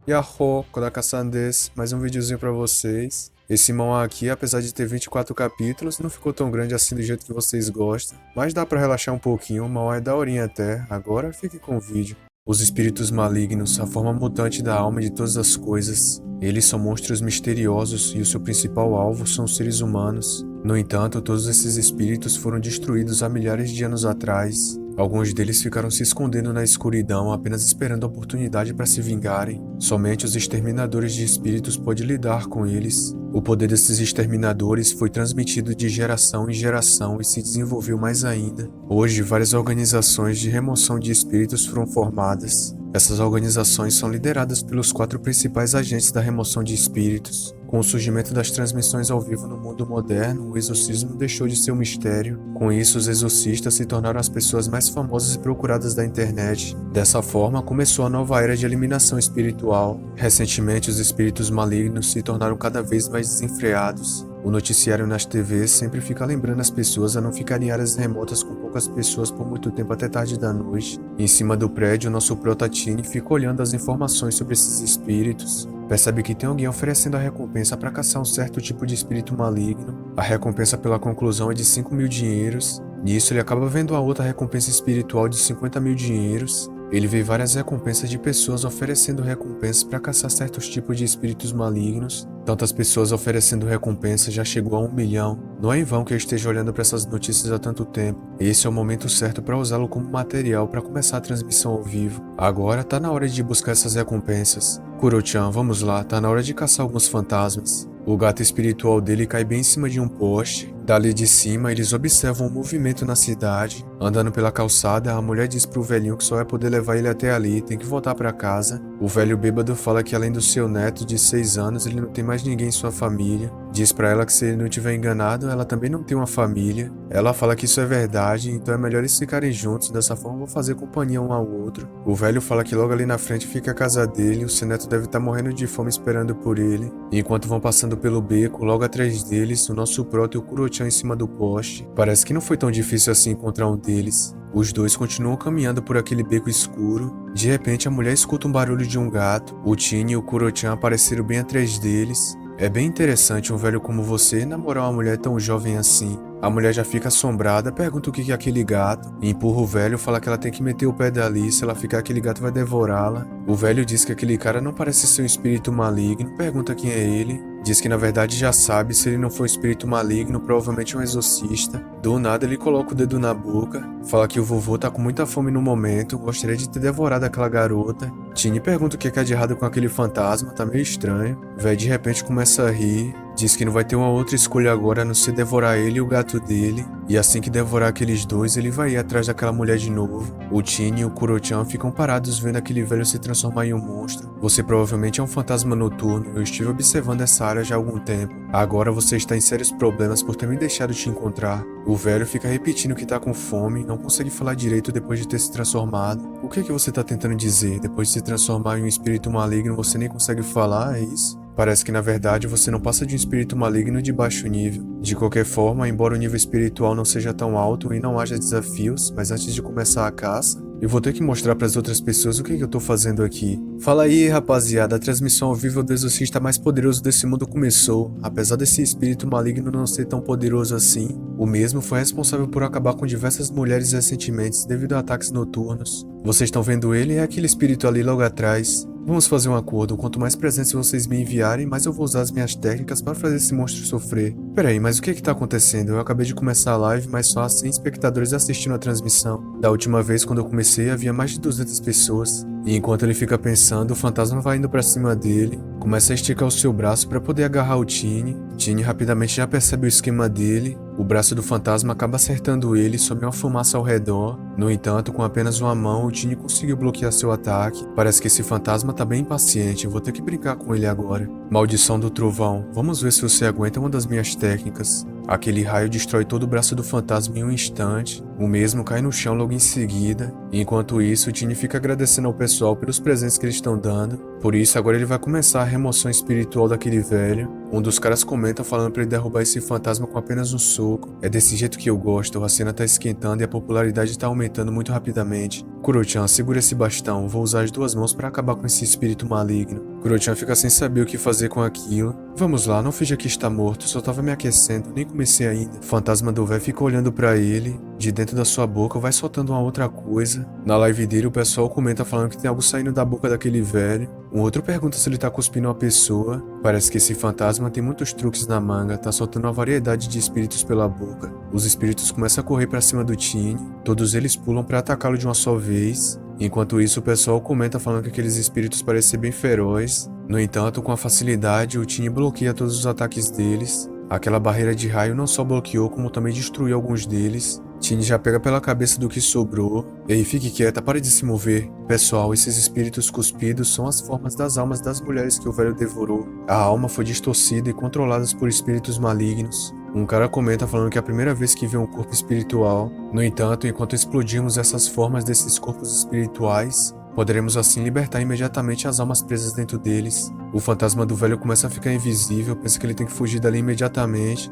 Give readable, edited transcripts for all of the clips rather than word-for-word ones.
Yahoo, Kodaka-san desu, mais um videozinho pra vocês. Esse mangá aqui, apesar de ter 24 capítulos, não ficou tão grande assim do jeito que vocês gostam, mas dá pra relaxar um pouquinho, o mangá é daorinha até. Agora fique com o vídeo. Os espíritos malignos, a forma mutante da alma de todas as coisas. Eles são monstros misteriosos e o seu principal alvo são os seres humanos. No entanto, todos esses espíritos foram destruídos há milhares de anos atrás. Alguns deles ficaram se escondendo na escuridão, apenas esperando a oportunidade para se vingarem. Somente os exterminadores de espíritos podem lidar com eles. O poder desses exterminadores foi transmitido de geração em geração e se desenvolveu mais ainda. Hoje, várias organizações de remoção de espíritos foram formadas. Essas organizações são lideradas pelos 4 principais agentes da remoção de espíritos. Com o surgimento das transmissões ao vivo no mundo moderno, o exorcismo deixou de ser um mistério. Com isso, os exorcistas se tornaram as pessoas mais famosas e procuradas da internet. Dessa forma, começou a nova era de eliminação espiritual. Recentemente, os espíritos malignos se tornaram cada vez mais desenfreados. O noticiário nas TVs sempre fica lembrando as pessoas a não ficarem em áreas remotas com poucas pessoas por muito tempo até tarde da noite. Em cima do prédio, nosso Protatine fica olhando as informações sobre esses espíritos. Percebe que tem alguém oferecendo a recompensa para caçar um certo tipo de espírito maligno. A recompensa pela conclusão é de 5.000 dinheiros. Nisso, ele acaba vendo a outra recompensa espiritual de 50.000 dinheiros. Ele vê várias recompensas de pessoas oferecendo recompensas para caçar certos tipos de espíritos malignos. Tantas pessoas oferecendo recompensa já chegou a 1 milhão. Não é em vão que eu esteja olhando para essas notícias há tanto tempo. Esse é o momento certo para usá-lo como material para começar a transmissão ao vivo. Agora tá na hora de buscar essas recompensas. Kuro-chan, vamos lá, tá na hora de caçar alguns fantasmas. O gato espiritual dele cai bem em cima de um poste. Dali de cima, eles observam um movimento na cidade. Andando pela calçada, a mulher diz pro velhinho que só vai poder levar ele até ali, tem que voltar para casa. O velho bêbado fala que além do seu neto de 6 anos, ele não tem mais ninguém em sua família. Diz pra ela que se ele não tiver enganado, ela também não tem uma família. Ela fala que isso é verdade, então é melhor eles ficarem juntos, dessa forma vão fazer companhia um ao outro. O velho fala que logo ali na frente fica a casa dele, o seu neto deve estar morrendo de fome esperando por ele. E enquanto vão passando pelo beco, logo atrás deles, o nosso Proto e o Kuro-chan em cima do poste. Parece que não foi tão difícil assim encontrar um deles. Os dois continuam caminhando por aquele beco escuro. De repente, a mulher escuta um barulho de um gato. O Tiny e o Kuro-chan apareceram bem atrás deles. É bem interessante um velho como você namorar uma mulher tão jovem assim. A mulher já fica assombrada, pergunta o que é aquele gato, empurra o velho, fala que ela tem que meter o pé dali, se ela ficar aquele gato vai devorá-la. O velho diz que aquele cara não parece ser um espírito maligno, pergunta quem é ele. Diz que na verdade já sabe, se ele não for um espírito maligno, provavelmente é um exorcista. Do nada ele coloca o dedo na boca, fala que o vovô tá com muita fome no momento, gostaria de ter devorado aquela garota. Tiny pergunta o que é de errado com aquele fantasma, tá meio estranho. O velho de repente começa a rir. Diz que não vai ter uma outra escolha agora a não ser devorar ele e o gato dele. E assim que devorar aqueles dois, ele vai ir atrás daquela mulher de novo. O Tiny e o Kuro-chan ficam parados vendo aquele velho se transformar em um monstro. Você provavelmente é um fantasma noturno, eu estive observando essa área já há algum tempo. Agora você está em sérios problemas por ter me deixado te encontrar. O velho fica repetindo que tá com fome, não consegue falar direito depois de ter se transformado. O que é que você tá tentando dizer? Depois de se transformar em um espírito maligno, você nem consegue falar, é isso? Parece que na verdade você não passa de um espírito maligno de baixo nível. De qualquer forma, embora o nível espiritual não seja tão alto e não haja desafios, mas antes de começar a caça, eu vou ter que mostrar para as outras pessoas o que eu tô fazendo aqui. Fala aí, rapaziada, a transmissão ao vivo do exorcista mais poderoso desse mundo começou. Apesar desse espírito maligno não ser tão poderoso assim, o mesmo foi responsável por acabar com diversas mulheres recentemente devido a ataques noturnos. Vocês estão vendo ele? É aquele espírito ali logo atrás. Vamos fazer um acordo, quanto mais presentes vocês me enviarem, mais eu vou usar as minhas técnicas para fazer esse monstro sofrer. Peraí, mas o que tá acontecendo? Eu acabei de começar a live, mas só há 100 espectadores assistindo a transmissão. Da última vez, quando eu comecei, havia mais de 200 pessoas. E enquanto ele fica pensando, o fantasma vai indo pra cima dele, começa a esticar o seu braço para poder agarrar o Tiny. Tiny rapidamente já percebe o esquema dele. O braço do fantasma acaba acertando ele, sobe uma fumaça ao redor. No entanto, com apenas uma mão, o Tiny conseguiu bloquear seu ataque. Parece que esse fantasma tá bem impaciente, eu vou ter que brincar com ele agora. Maldição do trovão, vamos ver se você aguenta uma das minhas técnicas. Aquele raio destrói todo o braço do fantasma em um instante, o mesmo cai no chão logo em seguida. Enquanto isso, o Tiny fica agradecendo ao pessoal pelos presentes que eles estão dando. Por isso, agora ele vai começar a remoção espiritual daquele velho. Um dos caras comenta falando pra ele derrubar esse fantasma com apenas um soco. É desse jeito que eu gosto, a cena tá esquentando e a popularidade tá aumentando muito rapidamente. Kuro-chan, segura esse bastão, vou usar as duas mãos pra acabar com esse espírito maligno. Kuro-chan fica sem saber o que fazer com aquilo. Vamos lá, não finja que está morto, só tava me aquecendo, nem comecei ainda. O fantasma do velho fica olhando pra ele, de dentro da sua boca vai soltando uma outra coisa. Na live dele o pessoal comenta falando que tem algo saindo da boca daquele velho. Um outro pergunta se ele tá cuspindo uma pessoa. Parece que esse fantasma tem muitos truques na manga, tá soltando uma variedade de espíritos pela boca. Os espíritos começam a correr pra cima do Tiny, todos eles pulam pra atacá-lo de uma só vez. Enquanto isso, o pessoal comenta falando que aqueles espíritos parecem ser bem ferozes. No entanto, com a facilidade, o Tiny bloqueia todos os ataques deles. Aquela barreira de raio não só bloqueou, como também destruiu alguns deles. Tiny já pega pela cabeça do que sobrou. Ei, fique quieta, pare de se mover. Pessoal, esses espíritos cuspidos são as formas das almas das mulheres que o velho devorou. A alma foi distorcida e controlada por espíritos malignos. Um cara comenta falando que é a primeira vez que vê um corpo espiritual. No entanto, enquanto explodirmos essas formas desses corpos espirituais, poderemos assim libertar imediatamente as almas presas dentro deles. O fantasma do velho começa a ficar invisível, pensa que ele tem que fugir dali imediatamente.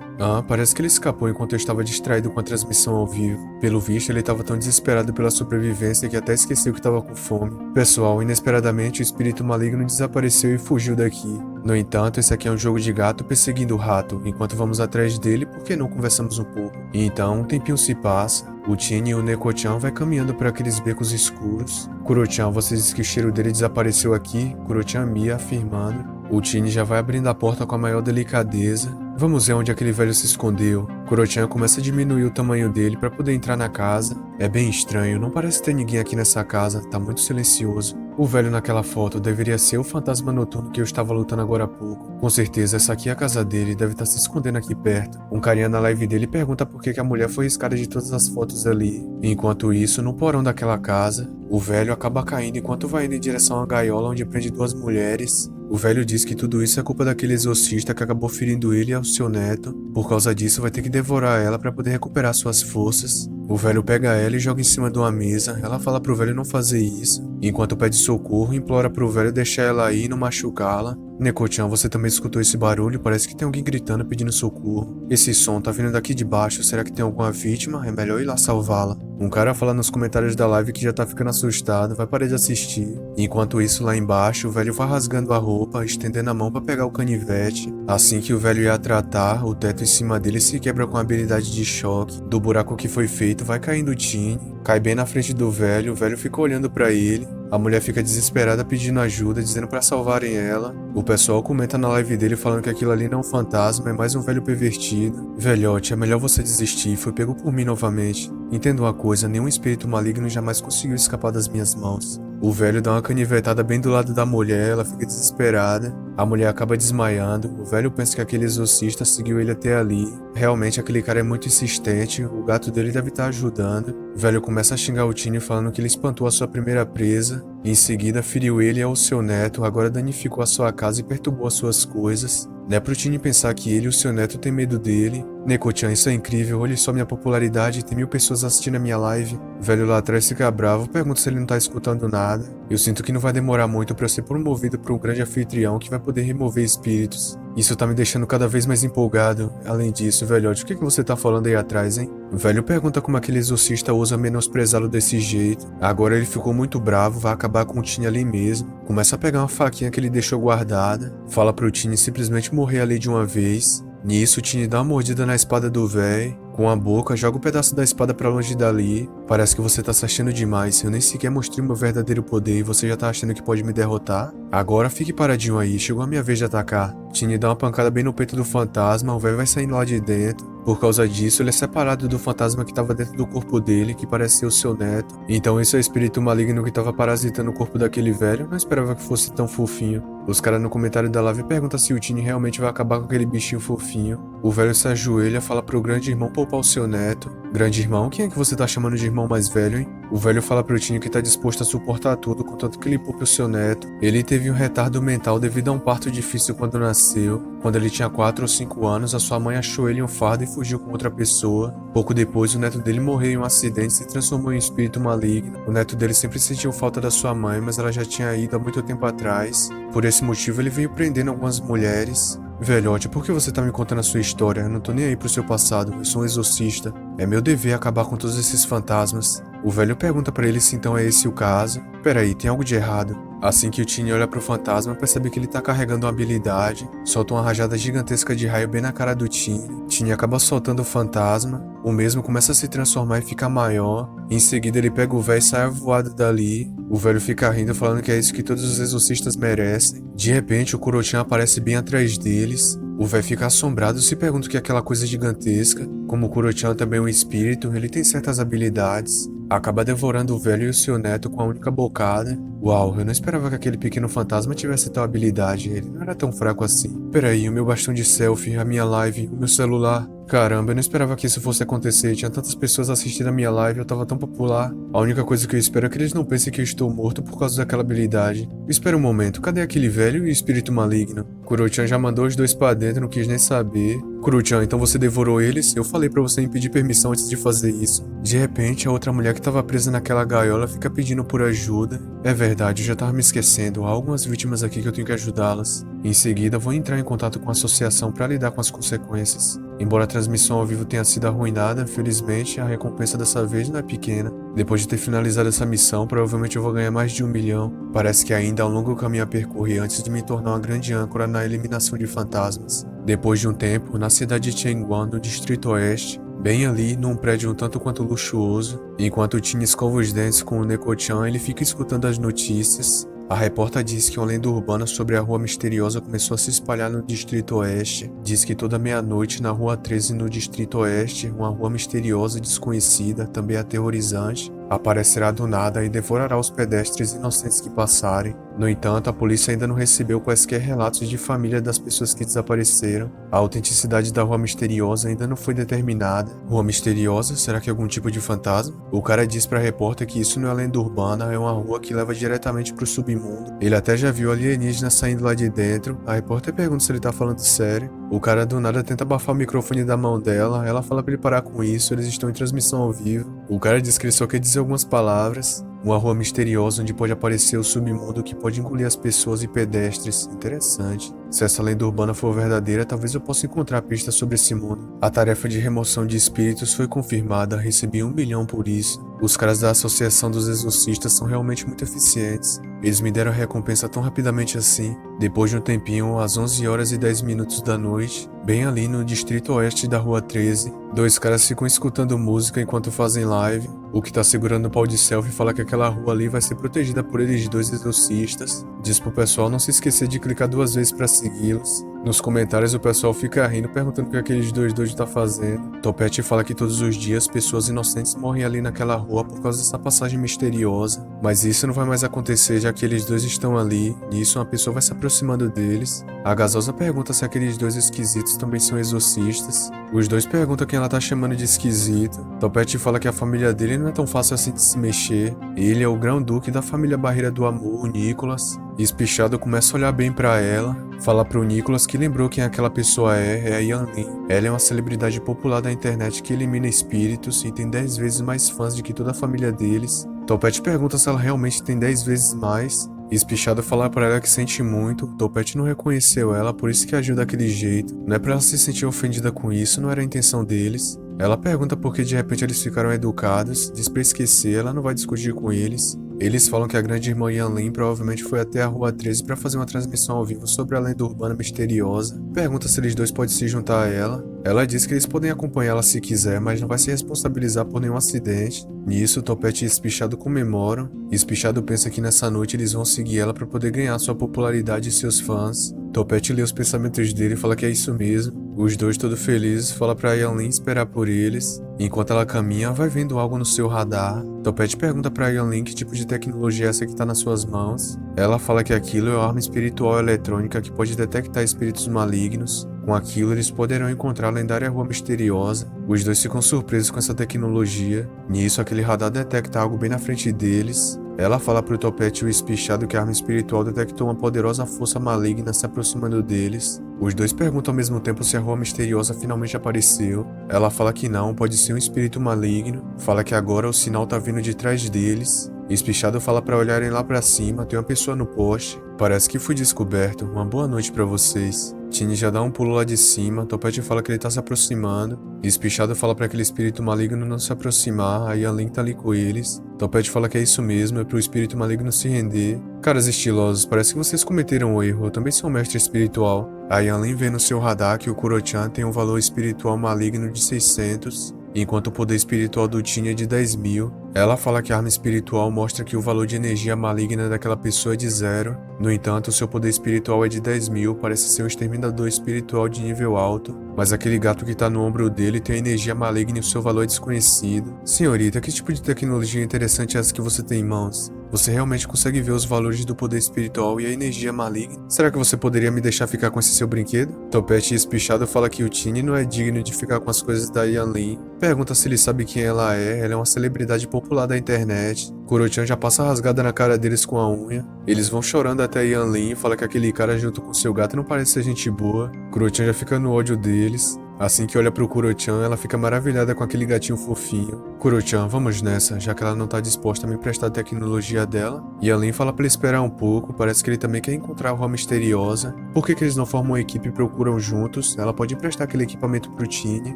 Parece que ele escapou enquanto eu estava distraído com a transmissão ao vivo. Pelo visto, ele estava tão desesperado pela sobrevivência que até esqueceu que estava com fome. Pessoal, inesperadamente o espírito maligno desapareceu e fugiu daqui. No entanto, esse aqui é um jogo de gato perseguindo o rato. Enquanto vamos atrás dele, por que não conversamos um pouco? E então, um tempinho se passa. O Tiny e o Neko-chan vai caminhando por aqueles becos escuros. Kuro-chan, você disse que o cheiro dele desapareceu aqui? Kuro-chan Mia afirmando. O Tiny já vai abrindo a porta com a maior delicadeza. Vamos ver onde aquele velho se escondeu. Kuro-chan começa a diminuir o tamanho dele para poder entrar na casa. É bem estranho, não parece ter ninguém aqui nessa casa, tá muito silencioso. O velho naquela foto deveria ser o fantasma noturno que eu estava lutando agora há pouco. Com certeza essa aqui é a casa dele, deve estar se escondendo aqui perto. Um carinha na live dele pergunta por que a mulher foi riscada de todas as fotos ali. Enquanto isso, no porão daquela casa, o velho acaba caindo enquanto vai indo em direção à gaiola onde prende duas mulheres. O velho diz que tudo isso é culpa daquele exorcista que acabou ferindo ele e ao seu neto. Por causa disso, vai ter que devorar ela para poder recuperar suas forças. O velho pega ela e joga em cima de uma mesa. Ela fala pro velho não fazer isso, enquanto pede socorro e implora pro velho deixar ela aí e não machucá-la. Neko-chan, você também escutou esse barulho? Parece que tem alguém gritando pedindo socorro. Esse som tá vindo daqui de baixo. Será que tem alguma vítima? É melhor ir lá salvá-la. Um cara fala nos comentários da live que já tá ficando assustado, vai parar de assistir. Enquanto isso, lá embaixo, o velho vai rasgando a roupa, estendendo a mão pra pegar o canivete. Assim que o velho ia tratar, o teto em cima dele se quebra com a habilidade de choque. Do buraco que foi feito, vai caindo o Tiny. Cai bem na frente do velho, o velho fica olhando pra ele. A mulher fica desesperada pedindo ajuda, dizendo pra salvarem ela. O pessoal comenta na live dele falando que aquilo ali não é um fantasma, é mais um velho pervertido. Velhote, é melhor você desistir, foi pego por mim novamente. Entenda uma coisa, nenhum espírito maligno jamais conseguiu escapar das minhas mãos. O velho dá uma canivetada bem do lado da mulher, ela fica desesperada. A mulher acaba desmaiando, o velho pensa que aquele exorcista seguiu ele até ali. Realmente aquele cara é muito insistente, o gato dele deve estar ajudando. O velho começa a xingar o Tiny falando que ele espantou a sua primeira presa. Em seguida feriu ele e ao seu neto, agora danificou a sua casa e perturbou as suas coisas. Não é pro Tiny pensar que ele e o seu neto têm medo dele. Neko-chan, isso é incrível, olhe só minha popularidade, tem 1000 pessoas assistindo a minha live. O velho lá atrás fica bravo, pergunta se ele não tá escutando nada. Eu sinto que não vai demorar muito pra eu ser promovido por um grande anfitrião que vai poder remover espíritos. Isso tá me deixando cada vez mais empolgado. Além disso, velhote, o que você tá falando aí atrás, hein? O velho pergunta como aquele exorcista ousa menosprezá-lo desse jeito. Agora ele ficou muito bravo, vai acabar com o Tiny ali mesmo. Começa a pegar uma faquinha que ele deixou guardada. Fala pro Tiny simplesmente morrer ali de uma vez. Nisso, o Tiny dá uma mordida na espada do véi. Com a boca, joga um pedaço da espada pra longe dali. Parece que você tá se achando demais. Eu nem sequer mostrei meu verdadeiro poder e você já tá achando que pode me derrotar? Agora fique paradinho aí, chegou a minha vez de atacar. Tiny dá uma pancada bem no peito do fantasma, o velho vai saindo lá de dentro. Por causa disso, ele é separado do fantasma que estava dentro do corpo dele, que parece ser o seu neto. Então esse é o espírito maligno que estava parasitando o corpo daquele velho. Eu não esperava que fosse tão fofinho. Os caras no comentário da live perguntam se o Tiny realmente vai acabar com aquele bichinho fofinho. O velho se ajoelha, fala pro grande irmão poupar o seu neto. Grande irmão? Quem é que você tá chamando de irmão mais velho, hein? O velho fala pro Tiny que tá disposto a suportar tudo, contanto que ele poupe o seu neto. Ele teve um retardo mental devido a um parto difícil quando nasceu. Quando ele tinha 4 ou 5 anos, a sua mãe achou ele em um fardo e fugiu com outra pessoa. Pouco depois, o neto dele morreu em um acidente e se transformou em um espírito maligno. O neto dele sempre sentiu falta da sua mãe, mas ela já tinha ido há muito tempo atrás. Por esse motivo, ele veio prendendo algumas mulheres. Velhote, por que você tá me contando a sua história? Eu não tô nem aí pro seu passado, eu sou um exorcista. É meu dever acabar com todos esses fantasmas. O velho pergunta pra ele se então é esse o caso. Peraí, tem algo de errado. Assim que o Tiny olha pro fantasma, percebe que ele tá carregando uma habilidade, solta uma rajada gigantesca de raio bem na cara do Tiny. Tiny acaba soltando o fantasma, o mesmo começa a se transformar e fica maior. Em seguida ele pega o velho e sai voado dali. O velho fica rindo, falando que é isso que todos os exorcistas merecem. De repente o Kurochan aparece bem atrás deles. O velho fica assombrado e se pergunta o que é aquela coisa gigantesca. Como o Kurochan também é um espírito, ele tem certas habilidades. Acaba devorando o velho e o seu neto com a única bocada. Uau, eu não esperava que aquele pequeno fantasma tivesse tal habilidade, ele não era tão fraco assim. Peraí, o meu bastão de selfie, a minha live, o meu celular... Caramba, eu não esperava que isso fosse acontecer, tinha tantas pessoas assistindo a minha live, eu tava tão popular. A única coisa que eu espero é que eles não pensem que eu estou morto por causa daquela habilidade. Espera um momento, cadê aquele velho e o espírito maligno? Kurochan já mandou os dois pra dentro, não quis nem saber. Kurochan, então você devorou eles? Eu falei pra você me pedir permissão antes de fazer isso. De repente, a outra mulher que tava presa naquela gaiola fica pedindo por ajuda. É verdade, eu já tava me esquecendo, há algumas vítimas aqui que eu tenho que ajudá-las. Em seguida, vou entrar em contato com a associação para lidar com as consequências. Embora a transmissão ao vivo tenha sido arruinada, felizmente a recompensa dessa vez não é pequena. Depois de ter finalizado essa missão, provavelmente eu vou ganhar mais de 1 milhão. Parece que ainda há um longo caminho a percorrer antes de me tornar uma grande âncora na eliminação de fantasmas. Depois de um tempo, na cidade de Chengguan, no Distrito Oeste, bem ali, num prédio um tanto quanto luxuoso, enquanto o Tiny escova os dentes com o Neko-chan, ele fica escutando as notícias. A repórter diz que uma lenda urbana sobre a rua misteriosa começou a se espalhar no Distrito Oeste. Diz que toda meia-noite na Rua 13 no Distrito Oeste, uma rua misteriosa e desconhecida, também aterrorizante, aparecerá do nada e devorará os pedestres inocentes que passarem. No entanto, a polícia ainda não recebeu quaisquer relatos de família das pessoas que desapareceram. A autenticidade da rua misteriosa ainda não foi determinada. Rua misteriosa? Será que é algum tipo de fantasma? O cara diz pra repórter que isso não é lenda urbana, é uma rua que leva diretamente pro submundo. Ele até já viu alienígenas saindo lá de dentro. A repórter pergunta se ele tá falando sério. O cara do nada tenta abafar o microfone da mão dela, ela fala pra ele parar com isso, eles estão em transmissão ao vivo. O cara diz que ele só quer dizer algumas palavras. Uma rua misteriosa onde pode aparecer o submundo que pode engolir as pessoas e pedestres. Interessante. Se essa lenda urbana for verdadeira, talvez eu possa encontrar pistas sobre esse mundo. A tarefa de remoção de espíritos foi confirmada, recebi 1 milhão por isso. Os caras da Associação dos Exorcistas são realmente muito eficientes. Eles me deram a recompensa tão rapidamente assim. Depois de um tempinho, às 11 horas e 10 minutos da noite, bem ali no Distrito Oeste da Rua 13, dois caras ficam escutando música enquanto fazem live. O que tá segurando o pau de selfie fala que aquela rua ali vai ser protegida por eles dois exorcistas. Diz pro pessoal não se esquecer de clicar 2 vezes pra segui-los. Nos comentários o pessoal fica rindo, perguntando o que aqueles dois doidos tá fazendo. Topete fala que todos os dias pessoas inocentes morrem ali naquela rua por causa dessa passagem misteriosa. Mas isso não vai mais acontecer, já que eles dois estão ali. Nisso uma pessoa vai se aproximando deles. A Gasosa pergunta se aqueles dois esquisitos também são exorcistas. Os dois perguntam quem ela tá chamando de esquisito. Topete fala que a família dele não é tão fácil assim de se mexer. Ele é o grão-duque da família Barreira do Amor, o Nicholas. Espichado começa a olhar bem pra ela. Fala pro Nicholas que lembrou quem aquela pessoa é a Yan Lin. Ela é uma celebridade popular da internet que elimina espíritos e tem 10 vezes mais fãs do que toda a família deles. Topete pergunta se ela realmente tem 10 vezes mais. Espichado fala pra ela que sente muito. Topete não reconheceu ela, por isso que agiu daquele jeito. Não é pra ela se sentir ofendida com isso, não era a intenção deles. Ela pergunta por que de repente eles ficaram educados, diz pra esquecer, ela não vai discutir com eles. Eles falam que a grande irmã Yan Lin provavelmente foi até a Rua 13 para fazer uma transmissão ao vivo sobre a lenda urbana misteriosa. Pergunta se eles dois podem se juntar a ela. Ela diz que eles podem acompanhá-la se quiser, mas não vai se responsabilizar por nenhum acidente. Nisso, Topete e Espichado comemoram. Espichado pensa que nessa noite eles vão seguir ela para poder ganhar sua popularidade e seus fãs. Topete lê os pensamentos dele e fala que é isso mesmo. Os dois, todos felizes, falam pra Yan Lin esperar por eles. Enquanto ela caminha, vai vendo algo no seu radar. Topete pergunta pra Yan Lin que tipo de tecnologia é essa que tá nas suas mãos. Ela fala que aquilo é uma arma espiritual eletrônica que pode detectar espíritos malignos. Com aquilo, eles poderão encontrar a lendária rua misteriosa. Os dois ficam surpresos com essa tecnologia. Nisso, aquele radar detecta algo bem na frente deles. Ela fala pro Topete e o Espichado que a arma espiritual detectou uma poderosa força maligna se aproximando deles. Os dois perguntam ao mesmo tempo se a rua misteriosa finalmente apareceu. Ela fala que não, pode ser um espírito maligno. Fala que agora o sinal tá vindo de trás deles. Espichado fala pra olharem lá pra cima, tem uma pessoa no poste. Parece que fui descoberto, uma boa noite pra vocês. Tini já dá um pulo lá de cima, Topete fala que ele tá se aproximando. Espichado fala pra aquele espírito maligno não se aproximar, aí a Lin tá ali com eles. Topete fala que é isso mesmo, é pro espírito maligno se render. Caras estilosos, parece que vocês cometeram um erro, eu também sou um mestre espiritual. Aí a Lin vê no seu radar que o Kuro-chan tem um valor espiritual maligno de 600. Enquanto o poder espiritual do Tini é de 10.000, ela fala que a arma espiritual mostra que o valor de energia maligna daquela pessoa é de 0. No entanto, seu poder espiritual é de 10.000, parece ser um exterminador espiritual de nível alto, mas aquele gato que tá no ombro dele tem energia maligna e o seu valor é desconhecido. Senhorita, que tipo de tecnologia interessante é essa que você tem em mãos? Você realmente consegue ver os valores do poder espiritual e a energia maligna? Será que você poderia me deixar ficar com esse seu brinquedo? Topete Espichado fala que o Tini não é digno de ficar com as coisas da Yanlin. Pergunta se ele sabe quem ela é uma celebridade popular da internet. Kuro-chan já passa rasgada na cara deles com a unha. Eles vão chorando até Yanlin e fala que aquele cara junto com seu gato não parece ser gente boa. Kuro-chan já fica no ódio deles. Assim que olha pro Kuro-chan, ela fica maravilhada com aquele gatinho fofinho. Kuro-chan, vamos nessa, já que ela não tá disposta a me emprestar a tecnologia dela. E Yanlin fala pra ele esperar um pouco, parece que ele também quer encontrar a Rua Misteriosa. Por que eles não formam uma equipe e procuram juntos? Ela pode emprestar aquele equipamento pro Tini.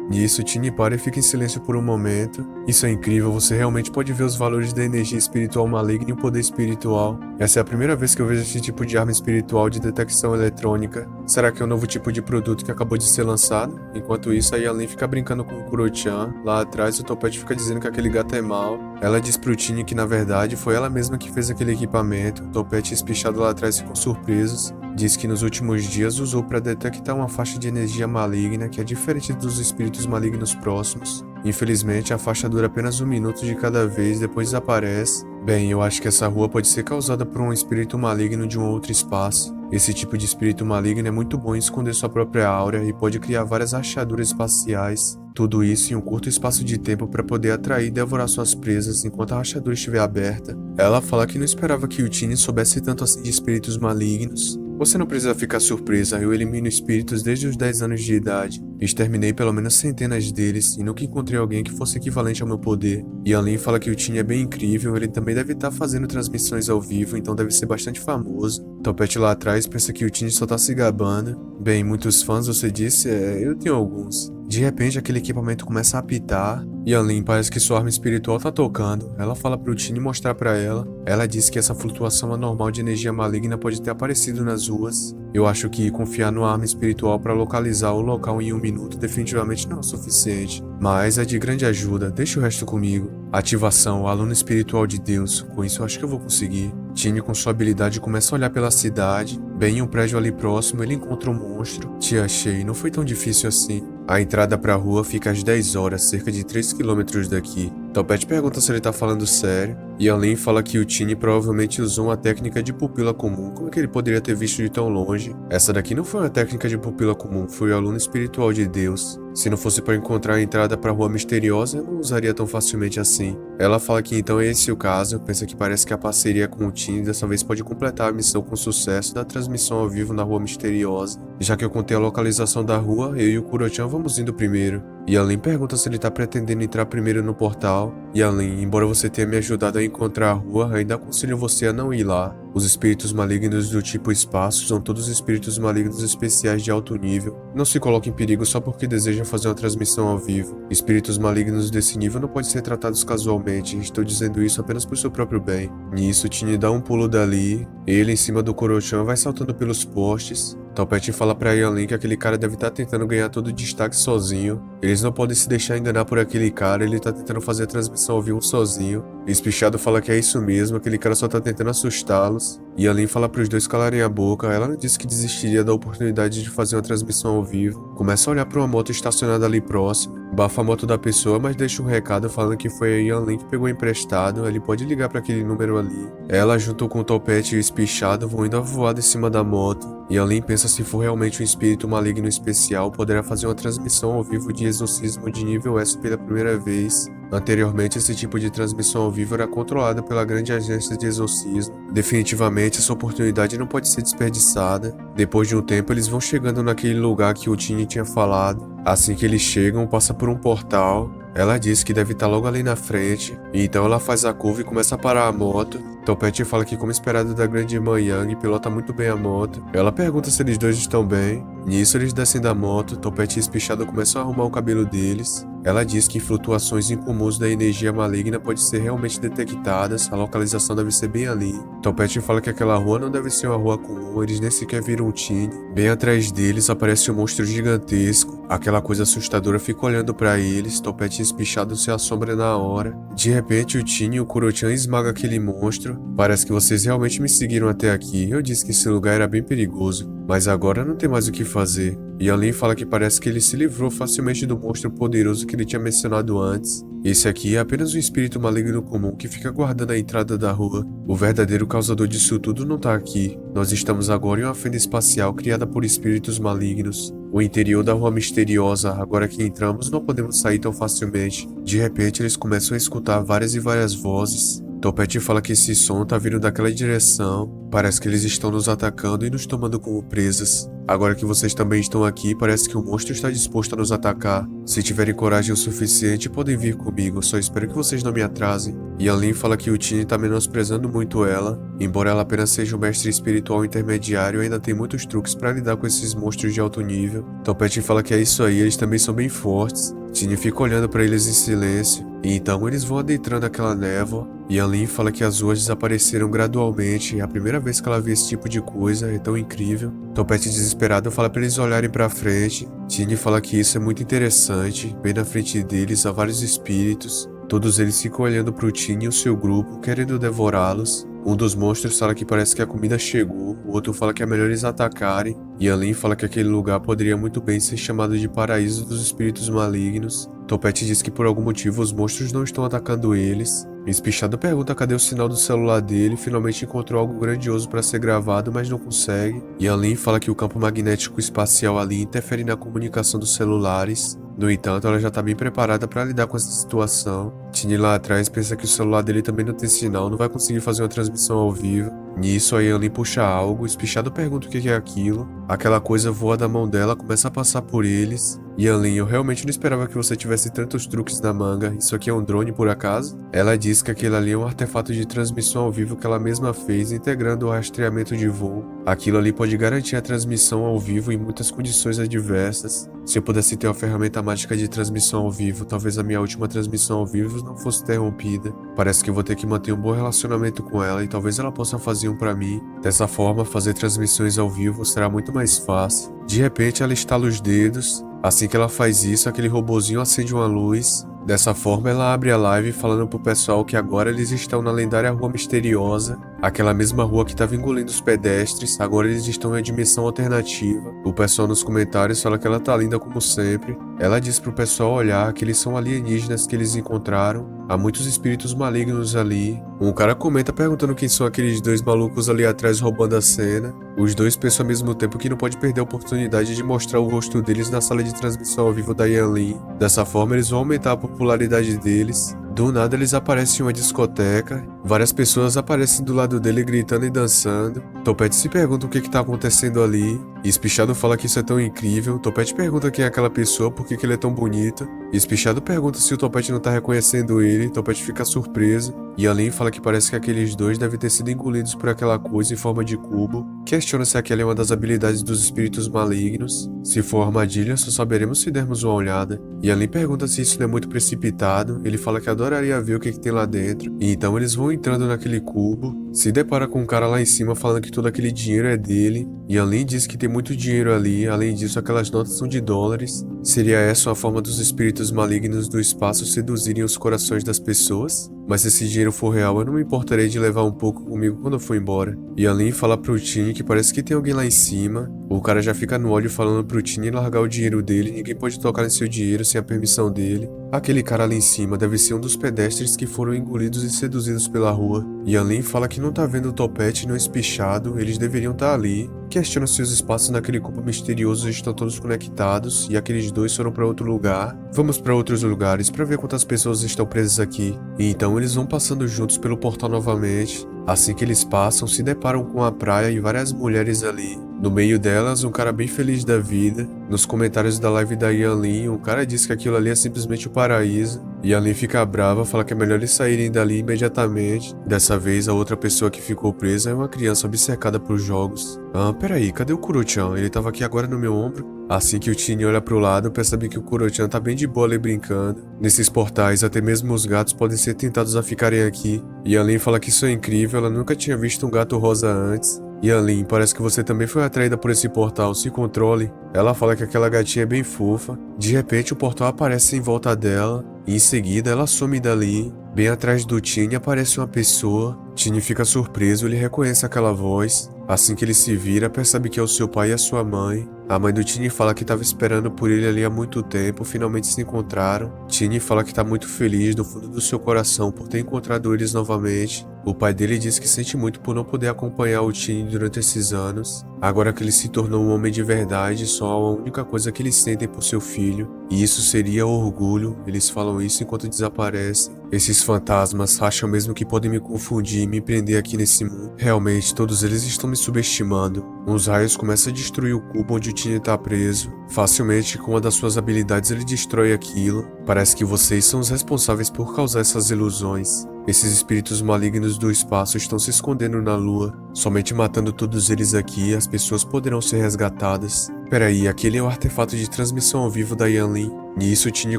Nisso, Tini para e fica em silêncio por um momento. Isso é incrível, você realmente pode ver os valores da energia espiritual maligna e o poder espiritual. Essa é a primeira vez que eu vejo esse tipo de arma espiritual de detecção eletrônica. Será que é um novo tipo de produto que acabou de ser lançado? Enquanto isso, a Yanlin fica brincando com o Kuro-chan. Lá atrás, o Topete fica dizendo que aquele gato é mau. Ela diz pro Tini que, na verdade, foi ela mesma que fez aquele equipamento. O Topete e Espichado lá atrás ficam surpresos. Diz que nos últimos dias usou para detectar uma faixa de energia maligna que é diferente dos espíritos malignos próximos. Infelizmente, a faixa dura apenas 1 minuto de cada vez, depois desaparece. Bem, eu acho que essa rua pode ser causada por um espírito maligno de um outro espaço. Esse tipo de espírito maligno é muito bom em esconder sua própria aura e pode criar várias rachaduras espaciais. Tudo isso em um curto espaço de tempo para poder atrair e devorar suas presas enquanto a rachadura estiver aberta. Ela fala que não esperava que o Tini soubesse tanto assim de espíritos malignos. Você não precisa ficar surpresa, eu elimino espíritos desde os 10 anos de idade. Exterminei pelo menos centenas deles e nunca encontrei alguém que fosse equivalente ao meu poder. Yanlin fala que o Tini é bem incrível, ele também deve estar fazendo transmissões ao vivo, então deve ser bastante famoso. Topete lá atrás pensa que o Tini só tá se gabando. Bem, muitos fãs você disse? Eu tenho alguns. De repente aquele equipamento começa a apitar. Yanlin parece que sua arma espiritual tá tocando. Ela fala pro Tini mostrar pra ela. Ela diz que essa flutuação anormal de energia maligna pode ter aparecido nas ruas. Eu acho que confiar numa arma espiritual para localizar o local em 1 minuto definitivamente não é o suficiente. Mas é de grande ajuda, deixa o resto comigo. Ativação, aluno espiritual de Deus, com isso eu acho que eu vou conseguir. Tini com sua habilidade começa a olhar pela cidade. Bem em um prédio ali próximo ele encontra um monstro. Te achei, não foi tão difícil assim. A entrada pra rua fica às 10 horas, cerca de 3 km daqui. Topete pergunta se ele tá falando sério. Yanlin fala que o Tini provavelmente usou uma técnica de pupila comum. Como é que ele poderia ter visto de tão longe? Essa daqui não foi uma técnica de pupila comum, foi o aluno espiritual de Deus. Se não fosse para encontrar a entrada para a Rua Misteriosa, eu não usaria tão facilmente assim. Ela fala que então é esse o caso, pensa que parece que a parceria com o Tini dessa vez pode completar a missão com sucesso da transmissão ao vivo na Rua Misteriosa. Já que eu contei a localização da rua, eu e o Kuro-chan vamos indo primeiro. Yanlin pergunta se ele tá pretendendo entrar primeiro no portal. Yanlin, embora você tenha me ajudado a encontrar a rua, ainda aconselho você a não ir lá. Os espíritos malignos do tipo espaço são todos espíritos malignos especiais de alto nível. Não se coloque em perigo só porque deseja fazer uma transmissão ao vivo. Espíritos malignos desse nível não podem ser tratados casualmente, estou dizendo isso apenas por seu próprio bem. Nisso, Tini dá um pulo dali, ele em cima do Kuro-chan vai saltando pelos postes. Topete fala pra Yanlin que aquele cara deve estar tentando ganhar todo o destaque sozinho. Eles não podem se deixar enganar por aquele cara, ele tá tentando fazer a transmissão ao vivo sozinho. Espichado fala que é isso mesmo, aquele cara só tá tentando assustá-los. Yanlin fala pros dois calarem a boca, ela não disse que desistiria da oportunidade de fazer uma transmissão ao vivo. Começa a olhar pra uma moto estacionada ali próximo, bafa a moto da pessoa, mas deixa um recado falando que foi a Yanlin que pegou emprestado, ele pode ligar pra aquele número ali. Ela, junto com o Topete e o Espichado, vão indo avoada em cima da moto. Yanlin pensa se for realmente um espírito maligno especial, poderá fazer uma transmissão ao vivo de exorcismo de nível S pela primeira vez. Anteriormente, esse tipo de transmissão ao vivo era controlada pela grande agência de exorcismo. Definitivamente, essa oportunidade não pode ser desperdiçada. Depois de um tempo, eles vão chegando naquele lugar que o Tiny tinha falado. Assim que eles chegam, passa por um portal. Ela diz que deve estar logo ali na frente, e então ela faz a curva e começa a parar a moto. Topete fala que, como esperado da grande irmã Yang, pilota muito bem a moto. Ela pergunta se eles dois estão bem. Nisso, eles descem da moto. Topete e Espichado começam a arrumar o cabelo deles. Ela diz que flutuações incomuns da energia maligna podem ser realmente detectadas, a localização deve ser bem ali. Topete fala que aquela rua não deve ser uma rua comum, eles nem sequer viram um Tiny. Bem atrás deles aparece um monstro gigantesco, aquela coisa assustadora fica olhando pra eles. Topete e Espichado se assombra na hora. De repente o Tiny e o Kuro-chan esmaga aquele monstro. Parece que vocês realmente me seguiram até aqui, eu disse que esse lugar era bem perigoso, mas agora não tem mais o que fazer. Yanlin fala que parece que ele se livrou facilmente do monstro poderoso que ele tinha mencionado antes. Esse aqui é apenas um espírito maligno comum que fica guardando a entrada da rua. O verdadeiro causador disso tudo não tá aqui. Nós estamos agora em uma fenda espacial criada por espíritos malignos. O interior da rua misteriosa, agora que entramos não podemos sair tão facilmente. De repente eles começam a escutar várias e várias vozes. Topete fala que esse som tá vindo daquela direção. Parece que eles estão nos atacando e nos tomando como presas. Agora que vocês também estão aqui, parece que o monstro está disposto a nos atacar. Se tiverem coragem o suficiente, podem vir comigo, só espero que vocês não me atrasem. Yanlin fala que o Tiny tá menosprezando muito ela. Embora ela apenas seja um mestre espiritual intermediário, ainda tem muitos truques para lidar com esses monstros de alto nível. Topete fala que é isso aí, eles também são bem fortes. Tiny fica olhando para eles em silêncio, e então eles vão adentrando aquela névoa. Yanlin fala que as ruas desapareceram gradualmente, é a primeira vez que ela vê esse tipo de coisa, é tão incrível. Topete desesperado fala para eles olharem para frente. Tiny fala que isso é muito interessante, bem na frente deles há vários espíritos. Todos eles ficam olhando pro Tiny e o seu grupo, querendo devorá-los. Um dos monstros fala que parece que a comida chegou, o outro fala que é melhor eles atacarem. Yanlin fala que aquele lugar poderia muito bem ser chamado de paraíso dos espíritos malignos. Topete diz que por algum motivo os monstros não estão atacando eles. Espichado pergunta cadê o sinal do celular dele, finalmente encontrou algo grandioso para ser gravado, mas não consegue. Yanlin fala que o campo magnético espacial ali interfere na comunicação dos celulares. No entanto, ela já tá bem preparada para lidar com essa situação. Tiny lá atrás pensa que o celular dele também não tem sinal, não vai conseguir fazer uma transmissão ao vivo. Nisso, a Yanlin puxa algo, Espichado pergunta o que é aquilo. Aquela coisa voa da mão dela, começa a passar por eles. Yanlin, eu realmente não esperava que você tivesse tantos truques na manga, isso aqui é um drone por acaso? Ela diz que aquele ali é um artefato de transmissão ao vivo que ela mesma fez, integrando o rastreamento de voo. Aquilo ali pode garantir a transmissão ao vivo em muitas condições adversas. Se eu pudesse ter uma ferramenta mágica de transmissão ao vivo, talvez a minha última transmissão ao vivo não fosse interrompida. Parece que eu vou ter que manter um bom relacionamento com ela e talvez ela possa fazer um pra mim. Dessa forma, fazer transmissões ao vivo será muito mais fácil. De repente, ela estala os dedos. Assim que ela faz isso, aquele robozinho acende uma luz. Dessa forma, ela abre a live falando pro pessoal que agora eles estão na lendária Rua Misteriosa, aquela mesma rua que estava engolindo os pedestres, agora eles estão em uma dimensão alternativa. O pessoal nos comentários fala que ela tá linda como sempre. Ela diz pro pessoal olhar que eles são alienígenas que eles encontraram. Há muitos espíritos malignos ali. Um cara comenta perguntando quem são aqueles dois malucos ali atrás roubando a cena. Os dois pensam ao mesmo tempo que não pode perder a oportunidade de mostrar o rosto deles na sala de transmissão ao vivo da Yanlin. Dessa forma eles vão aumentar a popularidade deles. Do nada eles aparecem em uma discoteca, várias pessoas aparecem do lado dele gritando e dançando. Topete se pergunta o que tá acontecendo ali, e Espichado fala que isso é tão incrível. Topete pergunta quem é aquela pessoa, por que ele é tão bonito. E Espichado pergunta se o Topete não tá reconhecendo ele, Topete fica surpreso. E Yanlin fala que parece que aqueles dois devem ter sido engolidos por aquela coisa em forma de cubo. Questiona se aquela é uma das habilidades dos espíritos malignos. Se for armadilha, só saberemos se dermos uma olhada. E Yanlin pergunta se isso não é muito precipitado, ele fala que adoraria ver o que tem lá dentro. E então eles vão entrando naquele cubo, se depara com um cara lá em cima falando que todo aquele dinheiro é dele. E Yanlin diz que tem muito dinheiro ali, além disso aquelas notas são de dólares. Seria essa a forma dos espíritos malignos do espaço seduzirem os corações das pessoas? Mas se esse dinheiro for real, eu não me importarei de levar um pouco comigo quando eu for embora. E Yanlin fala pro Tiny que parece que tem alguém lá em cima. O cara já fica no ódio falando pro Tiny largar o dinheiro dele, ninguém pode tocar em seu dinheiro sem a permissão dele. Aquele cara ali em cima deve ser um dos pedestres que foram engolidos e seduzidos pela rua. Yanlin fala que não tá vendo o topete não espichado, eles deveriam estar ali. Questiona se os espaços naquele cubo misterioso estão todos conectados e aqueles dois foram para outro lugar. Vamos para outros lugares para ver quantas pessoas estão presas aqui. E então eles vão passando juntos pelo portal novamente. Assim que eles passam, se deparam com a praia e várias mulheres ali. No meio delas, um cara bem feliz da vida. Nos comentários da live da Yanlin, um cara diz que aquilo ali é simplesmente o paraíso. Yanlin fica brava, fala que é melhor eles saírem dali imediatamente. Dessa vez, a outra pessoa que ficou presa é uma criança obcecada por jogos. Peraí, cadê o Kuro-chan? Ele tava aqui agora no meu ombro? Assim que o Tiny olha pro lado, percebe que o Kuro-chan tá bem de boa ali brincando. Nesses portais, até mesmo os gatos podem ser tentados a ficarem aqui. Yanlin fala que isso é incrível, ela nunca tinha visto um gato rosa antes. Yanlin, parece que você também foi atraída por esse portal, se controle. Ela fala que aquela gatinha é bem fofa. De repente o portal aparece em volta dela, e em seguida ela some dali. Bem atrás do Tiny aparece uma pessoa. Tiny fica surpreso, ele reconhece aquela voz. Assim que ele se vira, percebe que é o seu pai e a sua mãe. A mãe do Tiny fala que estava esperando por ele ali há muito tempo, finalmente se encontraram. Tiny fala que está muito feliz do fundo do seu coração por ter encontrado eles novamente. O pai dele diz que sente muito por não poder acompanhar o Tiny durante esses anos. Agora que ele se tornou um homem de verdade, só a única coisa que eles sentem por seu filho, e isso seria orgulho. Eles falam isso enquanto desaparecem. Esses fantasmas acham mesmo que podem me confundir e me prender aqui nesse mundo. Realmente, todos eles estão me subestimando. Uns raios começam a destruir o cubo onde o Tiny está preso. Facilmente, com uma das suas habilidades, ele destrói aquilo. Parece que vocês são os responsáveis por causar essas ilusões. Esses espíritos malignos do espaço estão se escondendo na lua. Somente matando todos eles aqui, as pessoas poderão ser resgatadas. Peraí, aquele é o artefato de transmissão ao vivo da Yanlin. Nisso, Tiny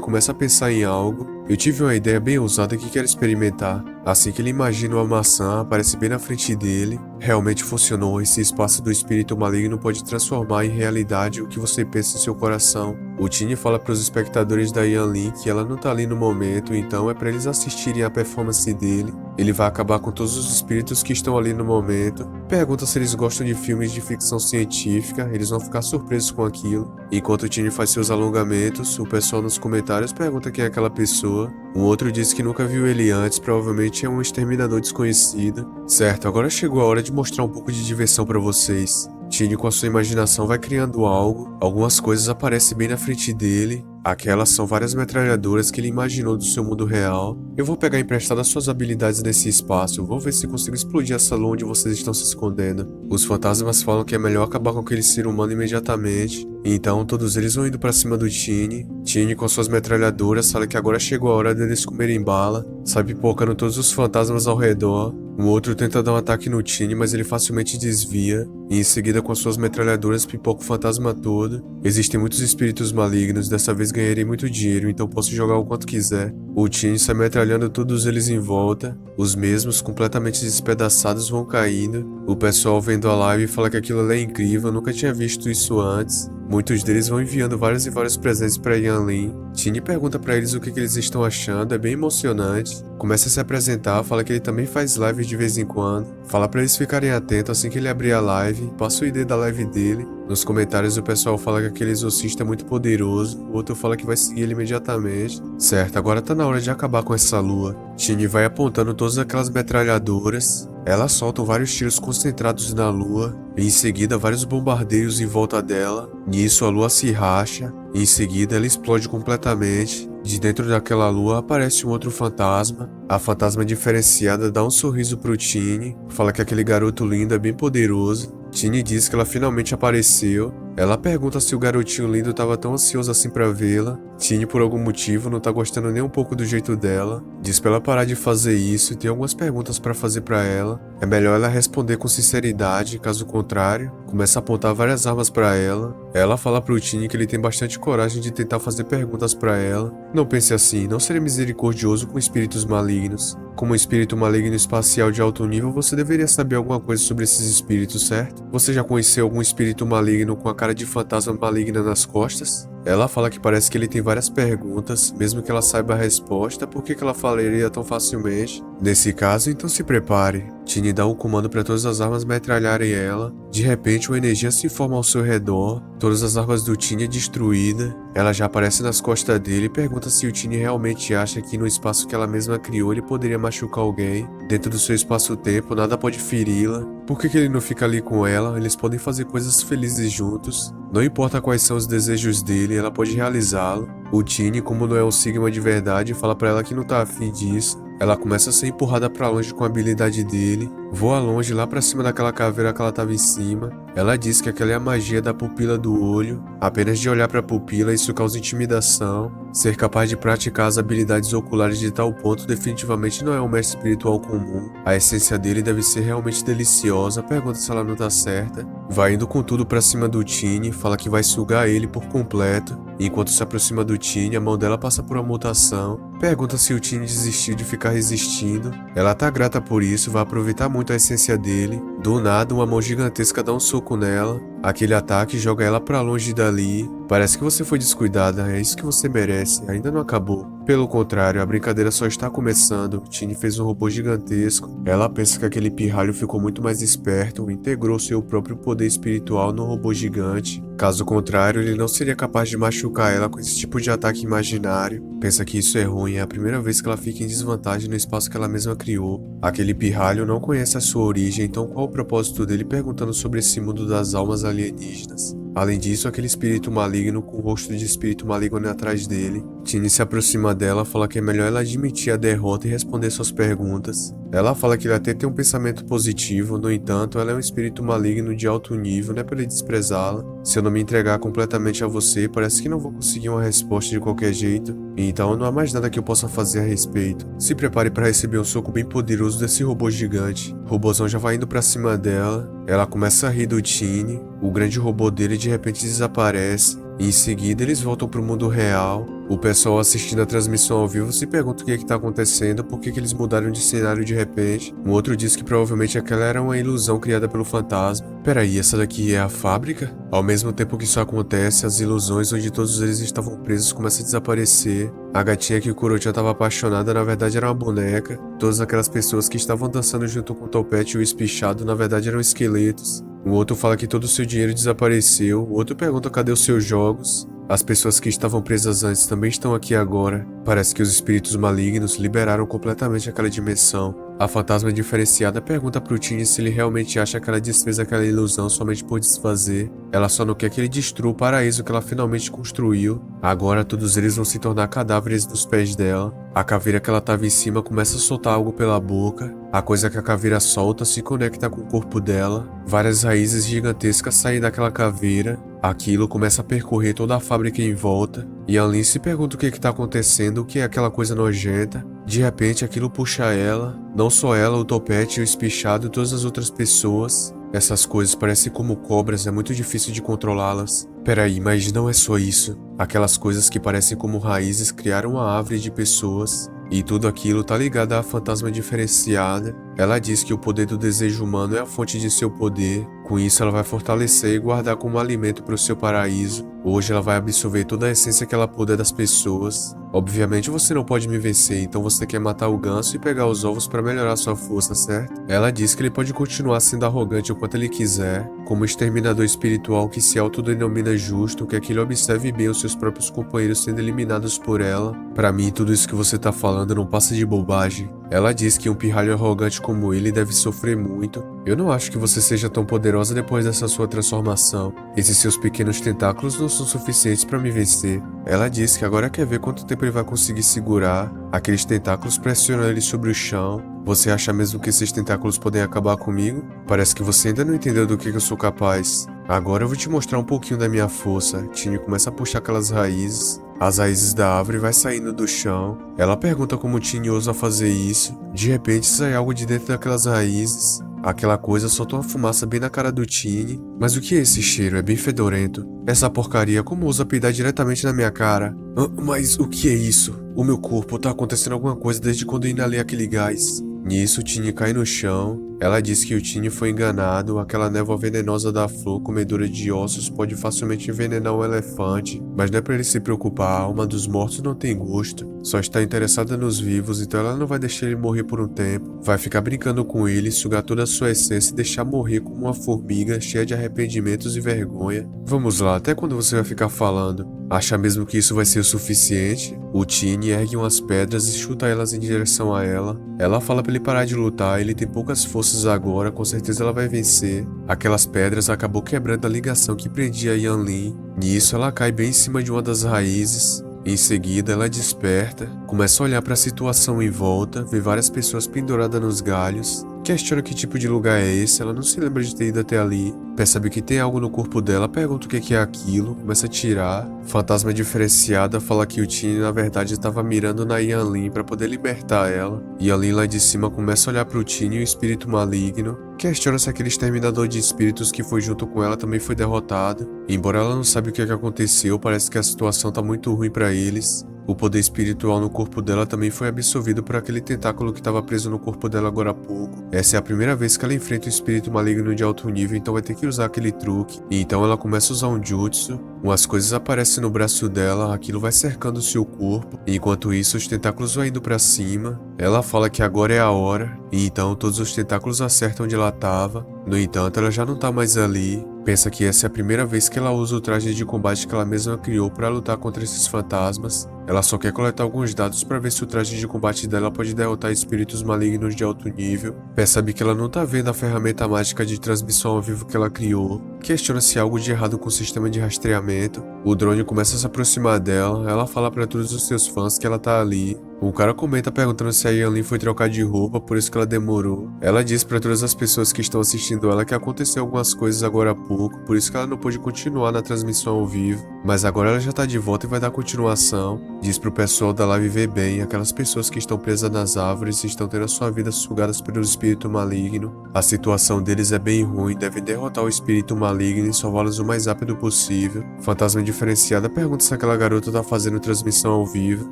começa a pensar em algo. Eu tive uma ideia bem ousada que quero experimentar. Assim que ele imagina uma maçã, aparece bem na frente dele. Realmente funcionou, esse espaço do espírito maligno pode transformar em realidade o que você pensa em seu coração. O Tiny fala para os espectadores da Yanlin que ela não tá ali no momento, então é para eles assistirem a performance dele. Ele vai acabar com todos os espíritos que estão ali no momento. Pergunta se eles gostam de filmes de ficção científica, eles vão ficar surpresos com aquilo. Enquanto o Tiny faz seus alongamentos, o pessoal nos comentários pergunta quem é aquela pessoa. Um outro diz que nunca viu ele antes, provavelmente é um exterminador desconhecido. Certo, agora chegou a hora de mostrar um pouco de diversão para vocês. Tiny, com a sua imaginação, vai criando algo. Algumas coisas aparecem bem na frente dele. Aquelas são várias metralhadoras que ele imaginou do seu mundo real. Eu vou pegar emprestadas suas habilidades nesse espaço. Vou ver se consigo explodir essa lua onde vocês estão se escondendo. Os fantasmas falam que é melhor acabar com aquele ser humano imediatamente. Então todos eles vão indo pra cima do Tiny. Tiny, com suas metralhadoras, fala que agora chegou a hora deles comerem bala. Sai pipocando todos os fantasmas ao redor. Um outro tenta dar um ataque no Tiny, mas ele facilmente desvia. E em seguida, com suas metralhadoras, pipoca o fantasma todo. Existem muitos espíritos malignos, dessa vez ganharei muito dinheiro, então posso jogar o quanto quiser. O Tiny sai metralhando todos eles em volta. Os mesmos, completamente despedaçados, vão caindo. O pessoal vendo a live fala que aquilo ali é incrível, eu nunca tinha visto isso antes. Muitos deles vão enviando vários e vários presentes para Yanlin. Tiny pergunta para eles o que eles estão achando, é bem emocionante. Começa a se apresentar, fala que ele também faz lives de vez em quando. Fala para eles ficarem atentos assim que ele abrir a live, passa o ID da live dele. Nos comentários o pessoal fala que aquele exorcista é muito poderoso, o outro fala que vai seguir ele imediatamente. Certo, agora tá na hora de acabar com essa lua. Tiny vai apontando todas aquelas metralhadoras. Elas soltam vários tiros concentrados na lua, e em seguida vários bombardeios em volta dela. Nisso a lua se racha, e em seguida ela explode completamente. De dentro daquela lua aparece um outro fantasma. A fantasma diferenciada dá um sorriso pro Tiny, fala que aquele garoto lindo é bem poderoso. Tiny diz que ela finalmente apareceu. Ela pergunta se o garotinho lindo estava tão ansioso assim pra vê-la. Tiny, por algum motivo, não tá gostando nem um pouco do jeito dela. Diz pra ela parar de fazer isso e tem algumas perguntas pra fazer pra ela. É melhor ela responder com sinceridade, caso contrário, começa a apontar várias armas pra ela. Ela fala pro Tiny que ele tem bastante coragem de tentar fazer perguntas pra ela. Não pense assim, não seria misericordioso com espíritos malignos. Como um espírito maligno espacial de alto nível, você deveria saber alguma coisa sobre esses espíritos, certo? Você já conheceu algum espírito maligno com a cara de fantasma maligna nas costas? Ela fala que parece que ele tem várias perguntas, mesmo que ela saiba a resposta, por que ela falaria tão facilmente? Nesse caso, então se prepare. Tini dá um comando para todas as armas metralharem ela. De repente, uma energia se forma ao seu redor. Todas as armas do Tini é destruída. Ela já aparece nas costas dele e pergunta se o Tini realmente acha que no espaço que ela mesma criou ele poderia machucar alguém. Dentro do seu espaço-tempo, nada pode feri-la. Por que ele não fica ali com ela? Eles podem fazer coisas felizes juntos. Não importa quais são os desejos dele, ela pode realizá-lo. O Tini, como não é um Sigma de verdade, fala pra ela que não tá afim disso. Ela começa a ser empurrada pra longe com a habilidade dele, voa longe lá pra cima daquela caveira que ela tava em cima. Ela diz que aquela é a magia da pupila do olho. Apenas de olhar pra pupila isso causa intimidação. Ser capaz de praticar as habilidades oculares de tal ponto definitivamente não é um mestre espiritual comum. A essência dele deve ser realmente deliciosa, pergunta se ela não tá certa. Vai indo com tudo pra cima do Tini, fala que vai sugar ele por completo. Enquanto se aproxima do Tini, a mão dela passa por uma mutação. Pergunta se o Tini desistiu de ficar resistindo. Ela tá grata por isso, vai aproveitar muito a essência dele. Do nada, uma mão gigantesca dá um soco nela. Aquele ataque joga ela pra longe dali. Parece que você foi descuidada, é isso que você merece, ainda não acabou. Pelo contrário, a brincadeira só está começando. Tini fez um robô gigantesco. Ela pensa que aquele pirralho ficou muito mais esperto, integrou seu próprio poder espiritual no robô gigante. Caso contrário, ele não seria capaz de machucar ela com esse tipo de ataque imaginário. Pensa que isso é ruim, é a primeira vez que ela fica em desvantagem no espaço que ela mesma criou. Aquele pirralho não conhece a sua origem, então qual o propósito dele perguntando sobre esse mundo das almas alienígenas? Além disso, aquele espírito maligno com o rosto de espírito maligno atrás dele. Tini se aproxima dela, fala que é melhor ela admitir a derrota e responder suas perguntas. Ela fala que ele até tem um pensamento positivo, no entanto, ela é um espírito maligno de alto nível, não é pra ele desprezá-la. Se eu não me entregar completamente a você, parece que não vou conseguir uma resposta de qualquer jeito, então não há mais nada que eu possa fazer a respeito. Se prepare para receber um soco bem poderoso desse robô gigante. O robôzão já vai indo pra cima dela, ela começa a rir do Tini, o grande robô dele de repente desaparece. E em seguida eles voltam pro mundo real. O pessoal assistindo a transmissão ao vivo se pergunta o que está acontecendo, por que eles mudaram de cenário de repente. Um outro diz que provavelmente aquela era uma ilusão criada pelo fantasma. Peraí, essa daqui é a fábrica? Ao mesmo tempo que isso acontece, as ilusões onde todos eles estavam presos começam a desaparecer. A gatinha que o Kurochan estava apaixonada na verdade era uma boneca. Todas aquelas pessoas que estavam dançando junto com o Topete e o Espichado na verdade eram esqueletos. O outro fala que todo o seu dinheiro desapareceu. O outro pergunta cadê os seus jogos. As pessoas que estavam presas antes também estão aqui agora. Parece que os espíritos malignos liberaram completamente aquela dimensão. A fantasma diferenciada pergunta pro Tini se ele realmente acha que ela desfez aquela ilusão somente por desfazer. Ela só não quer que ele destrua o paraíso que ela finalmente construiu. Agora todos eles vão se tornar cadáveres dos pés dela. A caveira que ela estava em cima começa a soltar algo pela boca. A coisa que a caveira solta se conecta com o corpo dela. Várias raízes gigantescas saem daquela caveira. Aquilo começa a percorrer toda a fábrica em volta. E a Lin se pergunta o que está acontecendo, o que é aquela coisa nojenta. De repente aquilo puxa ela. Não só ela, o Topete, o Espichado e todas as outras pessoas. Essas coisas parecem como cobras, é muito difícil de controlá-las. Peraí, mas não é só isso. Aquelas coisas que parecem como raízes criaram uma árvore de pessoas. E tudo aquilo tá ligado à fantasma diferenciada. Ela diz que o poder do desejo humano é a fonte de seu poder. Com isso ela vai fortalecer e guardar como alimento para o seu paraíso. Hoje ela vai absorver toda a essência que ela puder das pessoas. Obviamente você não pode me vencer, então você quer matar o ganso e pegar os ovos para melhorar sua força, certo? Ela diz que ele pode continuar sendo arrogante o quanto ele quiser, como um exterminador espiritual que se autodenomina justo, quer que ele observe bem os seus próprios companheiros sendo eliminados por ela. Para mim, tudo isso que você tá falando não passa de bobagem. Ela diz que um pirralho arrogante como ele deve sofrer muito. Eu não acho que você seja tão poderosa depois dessa sua transformação. Esses seus pequenos tentáculos não são suficientes para me vencer. Ela diz que agora quer ver quanto tempo ele vai conseguir segurar. Aqueles tentáculos pressionam ele sobre o chão. Você acha mesmo que esses tentáculos podem acabar comigo? Parece que você ainda não entendeu do que eu sou capaz. Agora eu vou te mostrar um pouquinho da minha força. Tini começa a puxar aquelas raízes. As raízes da árvore vai saindo do chão. Ela pergunta como Tini ousa fazer isso. De repente sai algo de dentro daquelas raízes. Aquela coisa soltou uma fumaça bem na cara do Tini. Mas o que é esse cheiro? É bem fedorento. Essa porcaria, como ousa peidar diretamente na minha cara? Mas o que é isso? O meu corpo tá acontecendo alguma coisa desde quando eu inalei aquele gás. Nisso, Tini cai no chão. Ela diz que o Tiny foi enganado, aquela névoa venenosa da flor comedora de ossos pode facilmente envenenar um elefante, mas não é pra ele se preocupar, a alma dos mortos não tem gosto, só está interessada nos vivos, então ela não vai deixar ele morrer por um tempo, vai ficar brincando com ele, sugar toda a sua essência e deixar morrer como uma formiga cheia de arrependimentos e vergonha. Vamos lá, até quando você vai ficar falando? Acha mesmo que isso vai ser o suficiente? O Tiny ergue umas pedras e chuta elas em direção a ela. Ela fala pra ele parar de lutar, ele tem poucas forças agora, com certeza ela vai vencer. Aquelas pedras acabou quebrando a ligação que prendia Yanlin. Nisso ela cai bem em cima de uma das raízes. Em seguida ela desperta, começa a olhar para a situação em volta, vê várias pessoas penduradas nos galhos. Questiona que tipo de lugar é esse, ela não se lembra de ter ido até ali. Percebe que tem algo no corpo dela, pergunta o que é aquilo, começa a tirar. Fantasma diferenciada fala que o Tiny na verdade estava mirando na Yanlin para poder libertar ela. Yanlin lá de cima começa a olhar para o Tiny e o espírito maligno. Questiona se aquele exterminador de espíritos que foi junto com ela também foi derrotado. Embora ela não sabe o que aconteceu, parece que a situação tá muito ruim para eles. O poder espiritual no corpo dela também foi absorvido por aquele tentáculo que estava preso no corpo dela agora há pouco. Essa é a primeira vez que ela enfrenta um espírito maligno de alto nível, então vai ter que usar aquele truque. E então ela começa a usar um jutsu, umas coisas aparecem no braço dela, aquilo vai cercando o seu corpo. E enquanto isso, os tentáculos vão indo para cima. Ela fala que agora é a hora, e então todos os tentáculos acertam onde ela estava. No entanto, ela já não tá mais ali. Pensa que essa é a primeira vez que ela usa o traje de combate que ela mesma criou para lutar contra esses fantasmas. Ela só quer coletar alguns dados para ver se o traje de combate dela pode derrotar espíritos malignos de alto nível. Percebe que ela não tá vendo a ferramenta mágica de transmissão ao vivo que ela criou. Questiona se há algo de errado com o sistema de rastreamento. O drone começa a se aproximar dela. Ela fala para todos os seus fãs que ela tá ali. O cara comenta perguntando se a Yanlin foi trocar de roupa, por isso que ela demorou. Ela diz para todas as pessoas que estão assistindo ela que aconteceu algumas coisas agora há pouco, por isso que ela não pôde continuar na transmissão ao vivo. Mas agora ela já tá de volta e vai dar continuação. Diz pro pessoal da live ver bem, aquelas pessoas que estão presas nas árvores e estão tendo a sua vida sugadas pelo espírito maligno. A situação deles é bem ruim, devem derrotar o espírito maligno e salvá-los o mais rápido possível. Fantasma diferenciada pergunta se aquela garota tá fazendo transmissão ao vivo.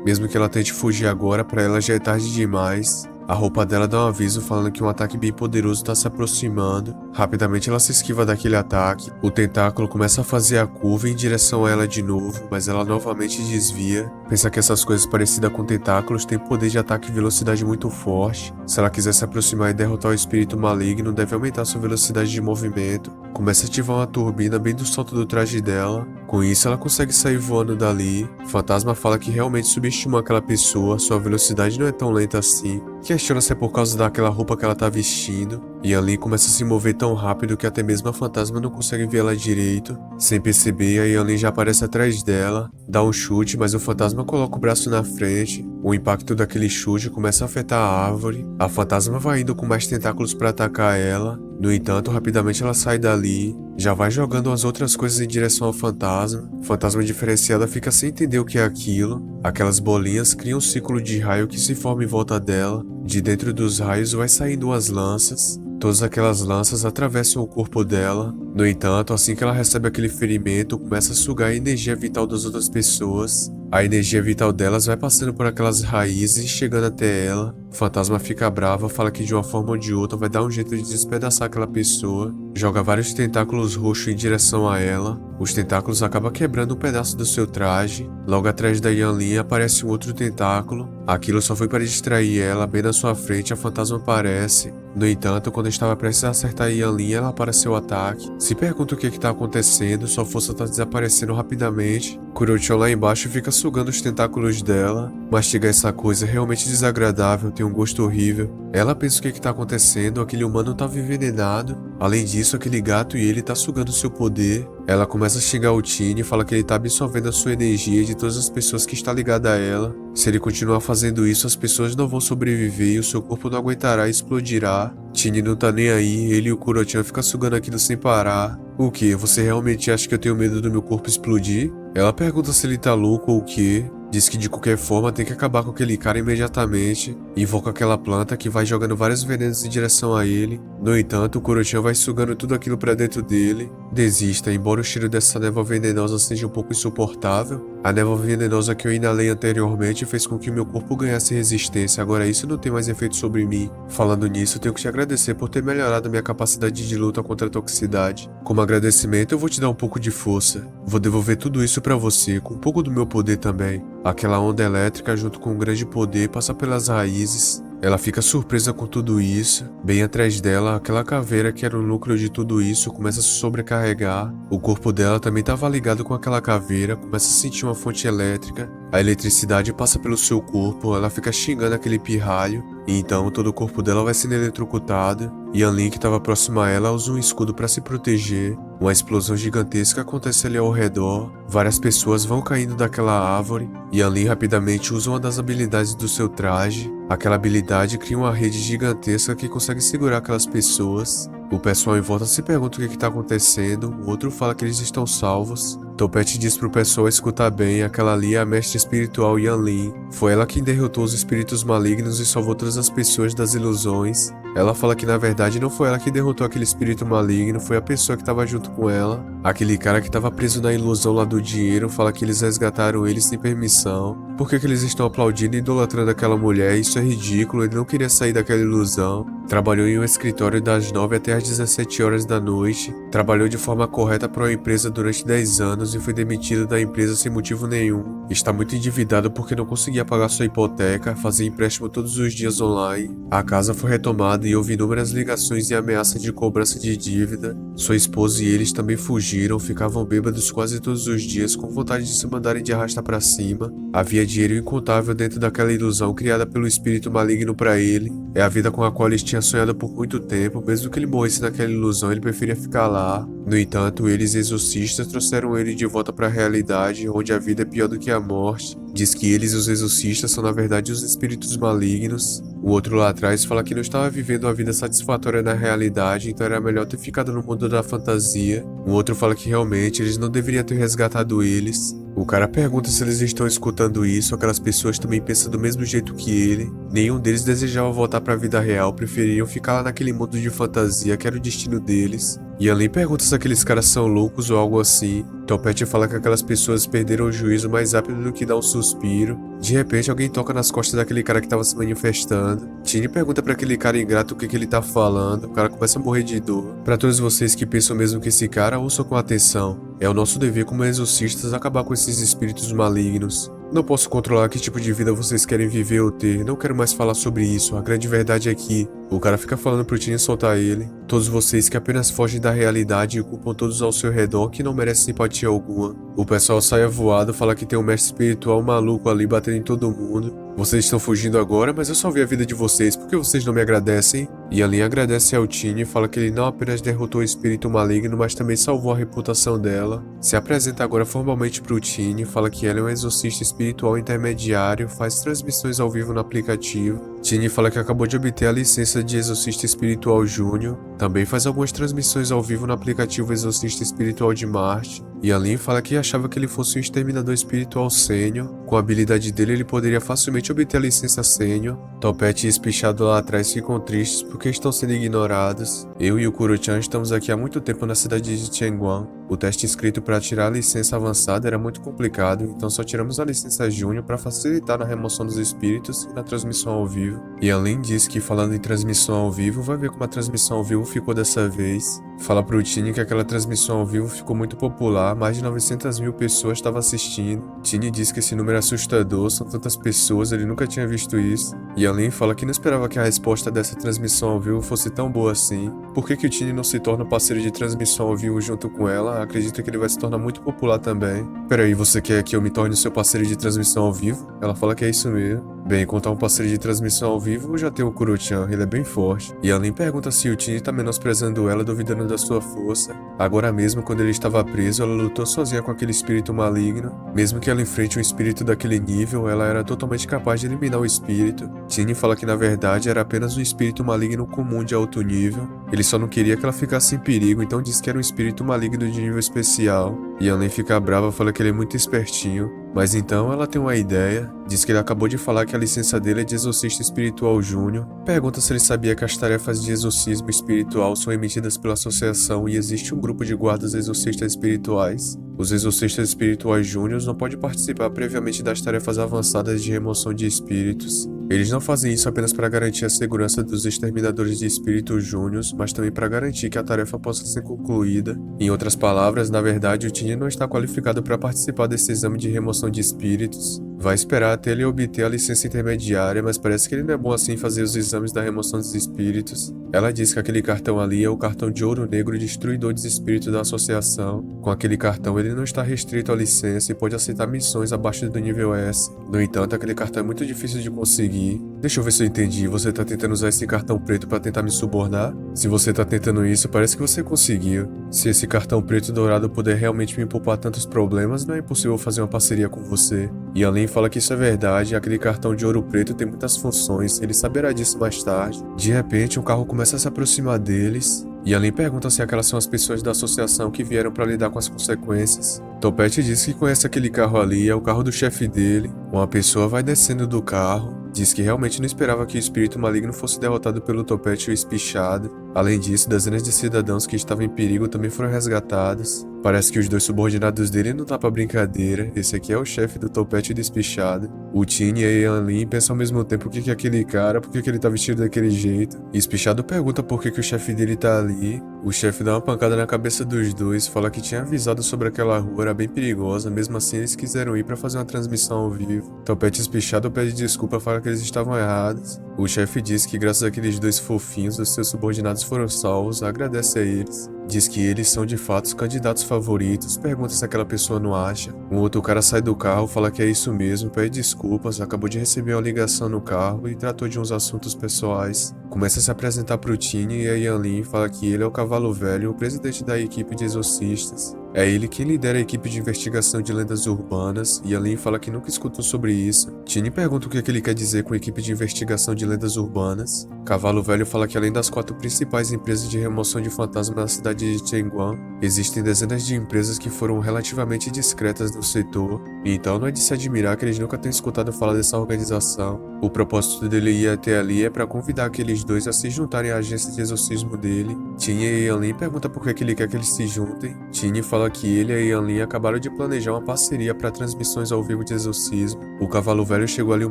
Mesmo que ela tente fugir agora, pra ela já é tarde demais. A roupa dela dá um aviso falando que um ataque bem poderoso está se aproximando. Rapidamente ela se esquiva daquele ataque. O tentáculo começa a fazer a curva em direção a ela de novo, mas ela novamente desvia. Pensa que essas coisas parecidas com tentáculos têm poder de ataque e velocidade muito forte. Se ela quiser se aproximar e derrotar o espírito maligno, deve aumentar sua velocidade de movimento. Começa a ativar uma turbina bem do salto do traje dela. Com isso ela consegue sair voando dali. O fantasma fala que realmente subestimou aquela pessoa, sua velocidade não é tão lenta assim. Questiona se é por causa daquela roupa que ela tá vestindo. E ali começa a se mover tão rápido que até mesmo a fantasma não consegue ver ela direito. Sem perceber, a Yanlin já aparece atrás dela, dá um chute, mas o fantasma coloca o braço na frente. O impacto daquele chute começa a afetar a árvore. A fantasma vai indo com mais tentáculos para atacar ela. No entanto, rapidamente ela sai dali, já vai jogando as outras coisas em direção ao fantasma. O fantasma diferenciada fica sem entender o que é aquilo. Aquelas bolinhas criam um círculo de raio que se forma em volta dela. De dentro dos raios vai saindo umas lanças. Todas aquelas lanças atravessam o corpo dela. No entanto, assim que ela recebe aquele ferimento, começa a sugar a energia vital das outras pessoas. A energia vital delas vai passando por aquelas raízes e chegando até ela. O fantasma fica brava, fala que de uma forma ou de outra vai dar um jeito de despedaçar aquela pessoa. Joga vários tentáculos roxos em direção a ela. Os tentáculos acabam quebrando um pedaço do seu traje. Logo atrás da Yanlin aparece um outro tentáculo. Aquilo só foi para distrair ela, bem na sua frente a fantasma aparece. No entanto, quando estava prestes a acertar a Yanlin, ela para seu ataque. Se pergunta o que está acontecendo, sua força está desaparecendo rapidamente. Kurochon lá embaixo fica sugando os tentáculos dela. Mastigar essa coisa é realmente desagradável, tem um gosto horrível. Ela pensa o que está acontecendo, aquele humano estava envenenado. Além disso, aquele gato e ele tá sugando seu poder. Ela começa a xingar o Tiny e fala que ele tá absorvendo a sua energia de todas as pessoas que está ligada a ela. Se ele continuar fazendo isso, as pessoas não vão sobreviver e o seu corpo não aguentará e explodirá. Tiny não tá nem aí, ele e o Kurochan ficam sugando aquilo sem parar. O que? Você realmente acha que eu tenho medo do meu corpo explodir? Ela pergunta se ele tá louco ou o quê. Diz que de qualquer forma tem que acabar com aquele cara imediatamente, invoca aquela planta que vai jogando vários venenos em direção a ele. No entanto, o Kuro-chan vai sugando tudo aquilo pra dentro dele. Desista, embora o cheiro dessa névoa venenosa seja um pouco insuportável. A névoa venenosa que eu inalei anteriormente fez com que meu corpo ganhasse resistência, agora isso não tem mais efeito sobre mim. Falando nisso, tenho que te agradecer por ter melhorado minha capacidade de luta contra a toxicidade. Como agradecimento, eu vou te dar um pouco de força. Vou devolver tudo isso pra você, com um pouco do meu poder também. Aquela onda elétrica junto com um grande poder passa pelas raízes. Ela fica surpresa com tudo isso. Bem atrás dela, aquela caveira que era o núcleo de tudo isso começa a se sobrecarregar. O corpo dela também estava ligado com aquela caveira, começa a sentir uma fonte elétrica. A eletricidade passa pelo seu corpo, ela fica xingando aquele pirralho. E então todo o corpo dela vai sendo eletrocutado. Yan Lin, que estava próximo a ela, usa um escudo para se proteger. Uma explosão gigantesca acontece ali ao redor. Várias pessoas vão caindo daquela árvore. Yan Lin rapidamente usa uma das habilidades do seu traje. Aquela habilidade cria uma rede gigantesca que consegue segurar aquelas pessoas. O pessoal em volta se pergunta o que está acontecendo, o outro fala que eles estão salvos. Topete diz pro pessoal escutar bem, aquela ali é a mestre espiritual Yan Lin. Foi ela quem derrotou os espíritos malignos e salvou todas as pessoas das ilusões. Ela fala que na verdade não foi ela que derrotou aquele espírito maligno, foi a pessoa que estava junto com ela. Aquele cara que estava preso na ilusão lá do dinheiro fala que eles resgataram ele sem permissão. Por que eles estão aplaudindo e idolatrando aquela mulher? Isso é ridículo, ele não queria sair daquela ilusão. Trabalhou em um escritório das 9 até as 17 horas da noite. Trabalhou de forma correta para uma empresa durante 10 anos e foi demitido da empresa sem motivo nenhum. Está muito endividado porque não conseguia pagar sua hipoteca, fazia empréstimo todos os dias online. A casa foi retomada e houve inúmeras ligações e ameaças de cobrança de dívida. Sua esposa e eles também fugiram, ficavam bêbados quase todos os dias com vontade de se mandarem de arrasta para cima. Havia dinheiro incontável dentro daquela ilusão criada pelo espírito maligno para ele. É a vida com a qual eles tinham sonhado por muito tempo, mesmo que ele morresse naquela ilusão, ele preferia ficar lá. No entanto, eles exorcistas trouxeram ele de volta para a realidade, onde a vida é pior do que a morte. Diz que eles, os exorcistas, são na verdade os espíritos malignos. O outro lá atrás fala que não estava vivendo uma vida satisfatória na realidade, então era melhor ter ficado no mundo da fantasia. O outro fala que realmente eles não deveriam ter resgatado eles. O cara pergunta se eles estão escutando isso, aquelas pessoas também pensam do mesmo jeito que ele. Nenhum deles desejava voltar para a vida real, preferiam ficar lá naquele mundo de fantasia que era o destino deles. Yan Lin pergunta se aqueles caras são loucos ou algo assim. Topete fala que aquelas pessoas perderam o juízo mais rápido do que dá um suspiro. De repente alguém toca nas costas daquele cara que estava se manifestando. Tini pergunta para aquele cara ingrato o que ele tá falando. O cara começa a morrer de dor. Para todos vocês que pensam mesmo que esse cara, ouçam com atenção. É o nosso dever como exorcistas acabar com esses espíritos malignos. Não posso controlar que tipo de vida vocês querem viver ou ter, não quero mais falar sobre isso, a grande verdade é que o cara fica falando pro Tini soltar ele. Todos vocês que apenas fogem da realidade e culpam todos ao seu redor que não merecem simpatia alguma. O pessoal sai avoado, fala que tem um mestre espiritual maluco ali batendo em todo mundo. Vocês estão fugindo agora, mas eu salvei a vida de vocês, por que vocês não me agradecem? E Yan Lin agradece ao Tini e fala que ele não apenas derrotou o espírito maligno, mas também salvou a reputação dela. Se apresenta agora formalmente pro Tini, fala que ela é um exorcista espiritual intermediário, faz transmissões ao vivo no aplicativo. Tini fala que acabou de obter a licença de Exorcista Espiritual Júnior, também faz algumas transmissões ao vivo no aplicativo Exorcista Espiritual de Marte. Yan Lin fala que achava que ele fosse um exterminador espiritual sênior, com a habilidade dele ele poderia facilmente obter a licença sênior. Topete e Espichado lá atrás ficam tristes porque estão sendo ignorados. Eu e o Kuro-chan estamos aqui há muito tempo na cidade de Tianguan. O teste escrito para tirar a licença avançada era muito complicado, então só tiramos a licença Júnior para facilitar na remoção dos espíritos e na transmissão ao vivo. Yan Lin diz que falando em transmissão ao vivo, vai ver como a transmissão ao vivo ficou dessa vez. Fala pro Tini que aquela transmissão ao vivo ficou muito popular, mais de 900 mil pessoas estavam assistindo. Tini diz que esse número é assustador, são tantas pessoas, ele nunca tinha visto isso. Yan Lin fala que não esperava que a resposta dessa transmissão ao vivo fosse tão boa assim. Por que o Tini não se torna parceiro de transmissão ao vivo junto com ela? Acredito que ele vai se tornar muito popular também. Peraí, você quer que eu me torne seu parceiro de transmissão ao vivo? Ela fala que é isso mesmo. Bem, contar um parceiro de transmissão ao vivo, eu já tenho o Kuro-chan, ele é bem forte. E Yan Lin pergunta se o Tini tá menosprezando ela, duvidando da sua força. Agora mesmo, quando ele estava preso, ela lutou sozinha com aquele espírito maligno. Mesmo que ela enfrente um espírito daquele nível, ela era totalmente capaz de eliminar o espírito. Tini fala que na verdade era apenas um espírito maligno comum de alto nível. Ele só não queria que ela ficasse em perigo, então diz que era um espírito maligno de nível especial. E Yan Ling fica brava, fala que ele é muito espertinho. Mas então ela tem uma ideia, diz que ele acabou de falar que a licença dele é de exorcista espiritual júnior, pergunta se ele sabia que as tarefas de exorcismo espiritual são emitidas pela associação e existe um grupo de guardas exorcistas espirituais. Os exorcistas espirituais júniors não podem participar previamente das tarefas avançadas de remoção de espíritos. Eles não fazem isso apenas para garantir a segurança dos exterminadores de espíritos júniors, mas também para garantir que a tarefa possa ser concluída. Em outras palavras, na verdade, o Tini não está qualificado para participar desse exame de remoção de espíritos. Vai esperar até ele obter a licença intermediária, mas parece que ele não é bom assim em fazer os exames da remoção dos espíritos. Ela diz que aquele cartão ali é o cartão de ouro negro destruidor dos espíritos da associação. Com aquele cartão ele não está restrito à licença e pode aceitar missões abaixo do nível S. No entanto, aquele cartão é muito difícil de conseguir. Deixa eu ver se eu entendi, você tá tentando usar esse cartão preto para tentar me subornar? Se você tá tentando isso, parece que você conseguiu. Se esse cartão preto dourado puder realmente me poupar tantos problemas, não é impossível fazer uma parceria com você. E além fala que isso é verdade, aquele cartão de ouro preto tem muitas funções, ele saberá disso mais tarde. De repente, um carro começa a se aproximar deles. E além pergunta se aquelas são as pessoas da associação que vieram para lidar com as consequências. Topete diz que conhece aquele carro ali, é o carro do chefe dele. Uma pessoa vai descendo do carro. Diz que realmente não esperava que o espírito maligno fosse derrotado pelo Topete e o Espichado. Além disso, dezenas de cidadãos que estavam em perigo também foram resgatados. Parece que os dois subordinados dele não tá pra brincadeira. Esse aqui é o chefe do Topete e do Espichado. O Tini e a Yan Ling pensam ao mesmo tempo o que é aquele cara, por que ele tá vestido daquele jeito. E Espichado pergunta por que o chefe dele tá ali. O chefe dá uma pancada na cabeça dos dois, fala que tinha avisado sobre aquela rua, era bem perigosa, mesmo assim eles quiseram ir pra fazer uma transmissão ao vivo. Topete e Espichado pede desculpa, fala que eles estavam errados. O chefe diz que graças àqueles dois fofinhos, os seus subordinados foram salvos, agradece a eles. Diz que eles são de fato os candidatos favoritos, pergunta se aquela pessoa não acha. Um outro cara sai do carro, fala que é isso mesmo, pede desculpas, acabou de receber uma ligação no carro e tratou de uns assuntos pessoais. Começa a se apresentar pro Tini e a Yan Ling fala que ele é o Cavalo Velho, o presidente da equipe de exorcistas. É ele quem lidera a equipe de investigação de lendas urbanas, e Yan Ling fala que nunca escutou sobre isso. Tini pergunta o que ele quer dizer com a equipe de investigação de lendas urbanas. Cavalo Velho fala que além das 4 principais empresas de remoção de fantasmas na cidade de Chengguan, existem dezenas de empresas que foram relativamente discretas no setor, e então não é de se admirar que eles nunca tenham escutado falar dessa organização. O propósito dele ir até ali é para convidar aqueles dois a se juntarem à agência de exorcismo dele. Tini e Yan Ling perguntam por que ele quer que eles se juntem. Tini fala que ele e a Yan Ling acabaram de planejar uma parceria para transmissões ao vivo de exorcismo. O Cavalo Velho chegou ali um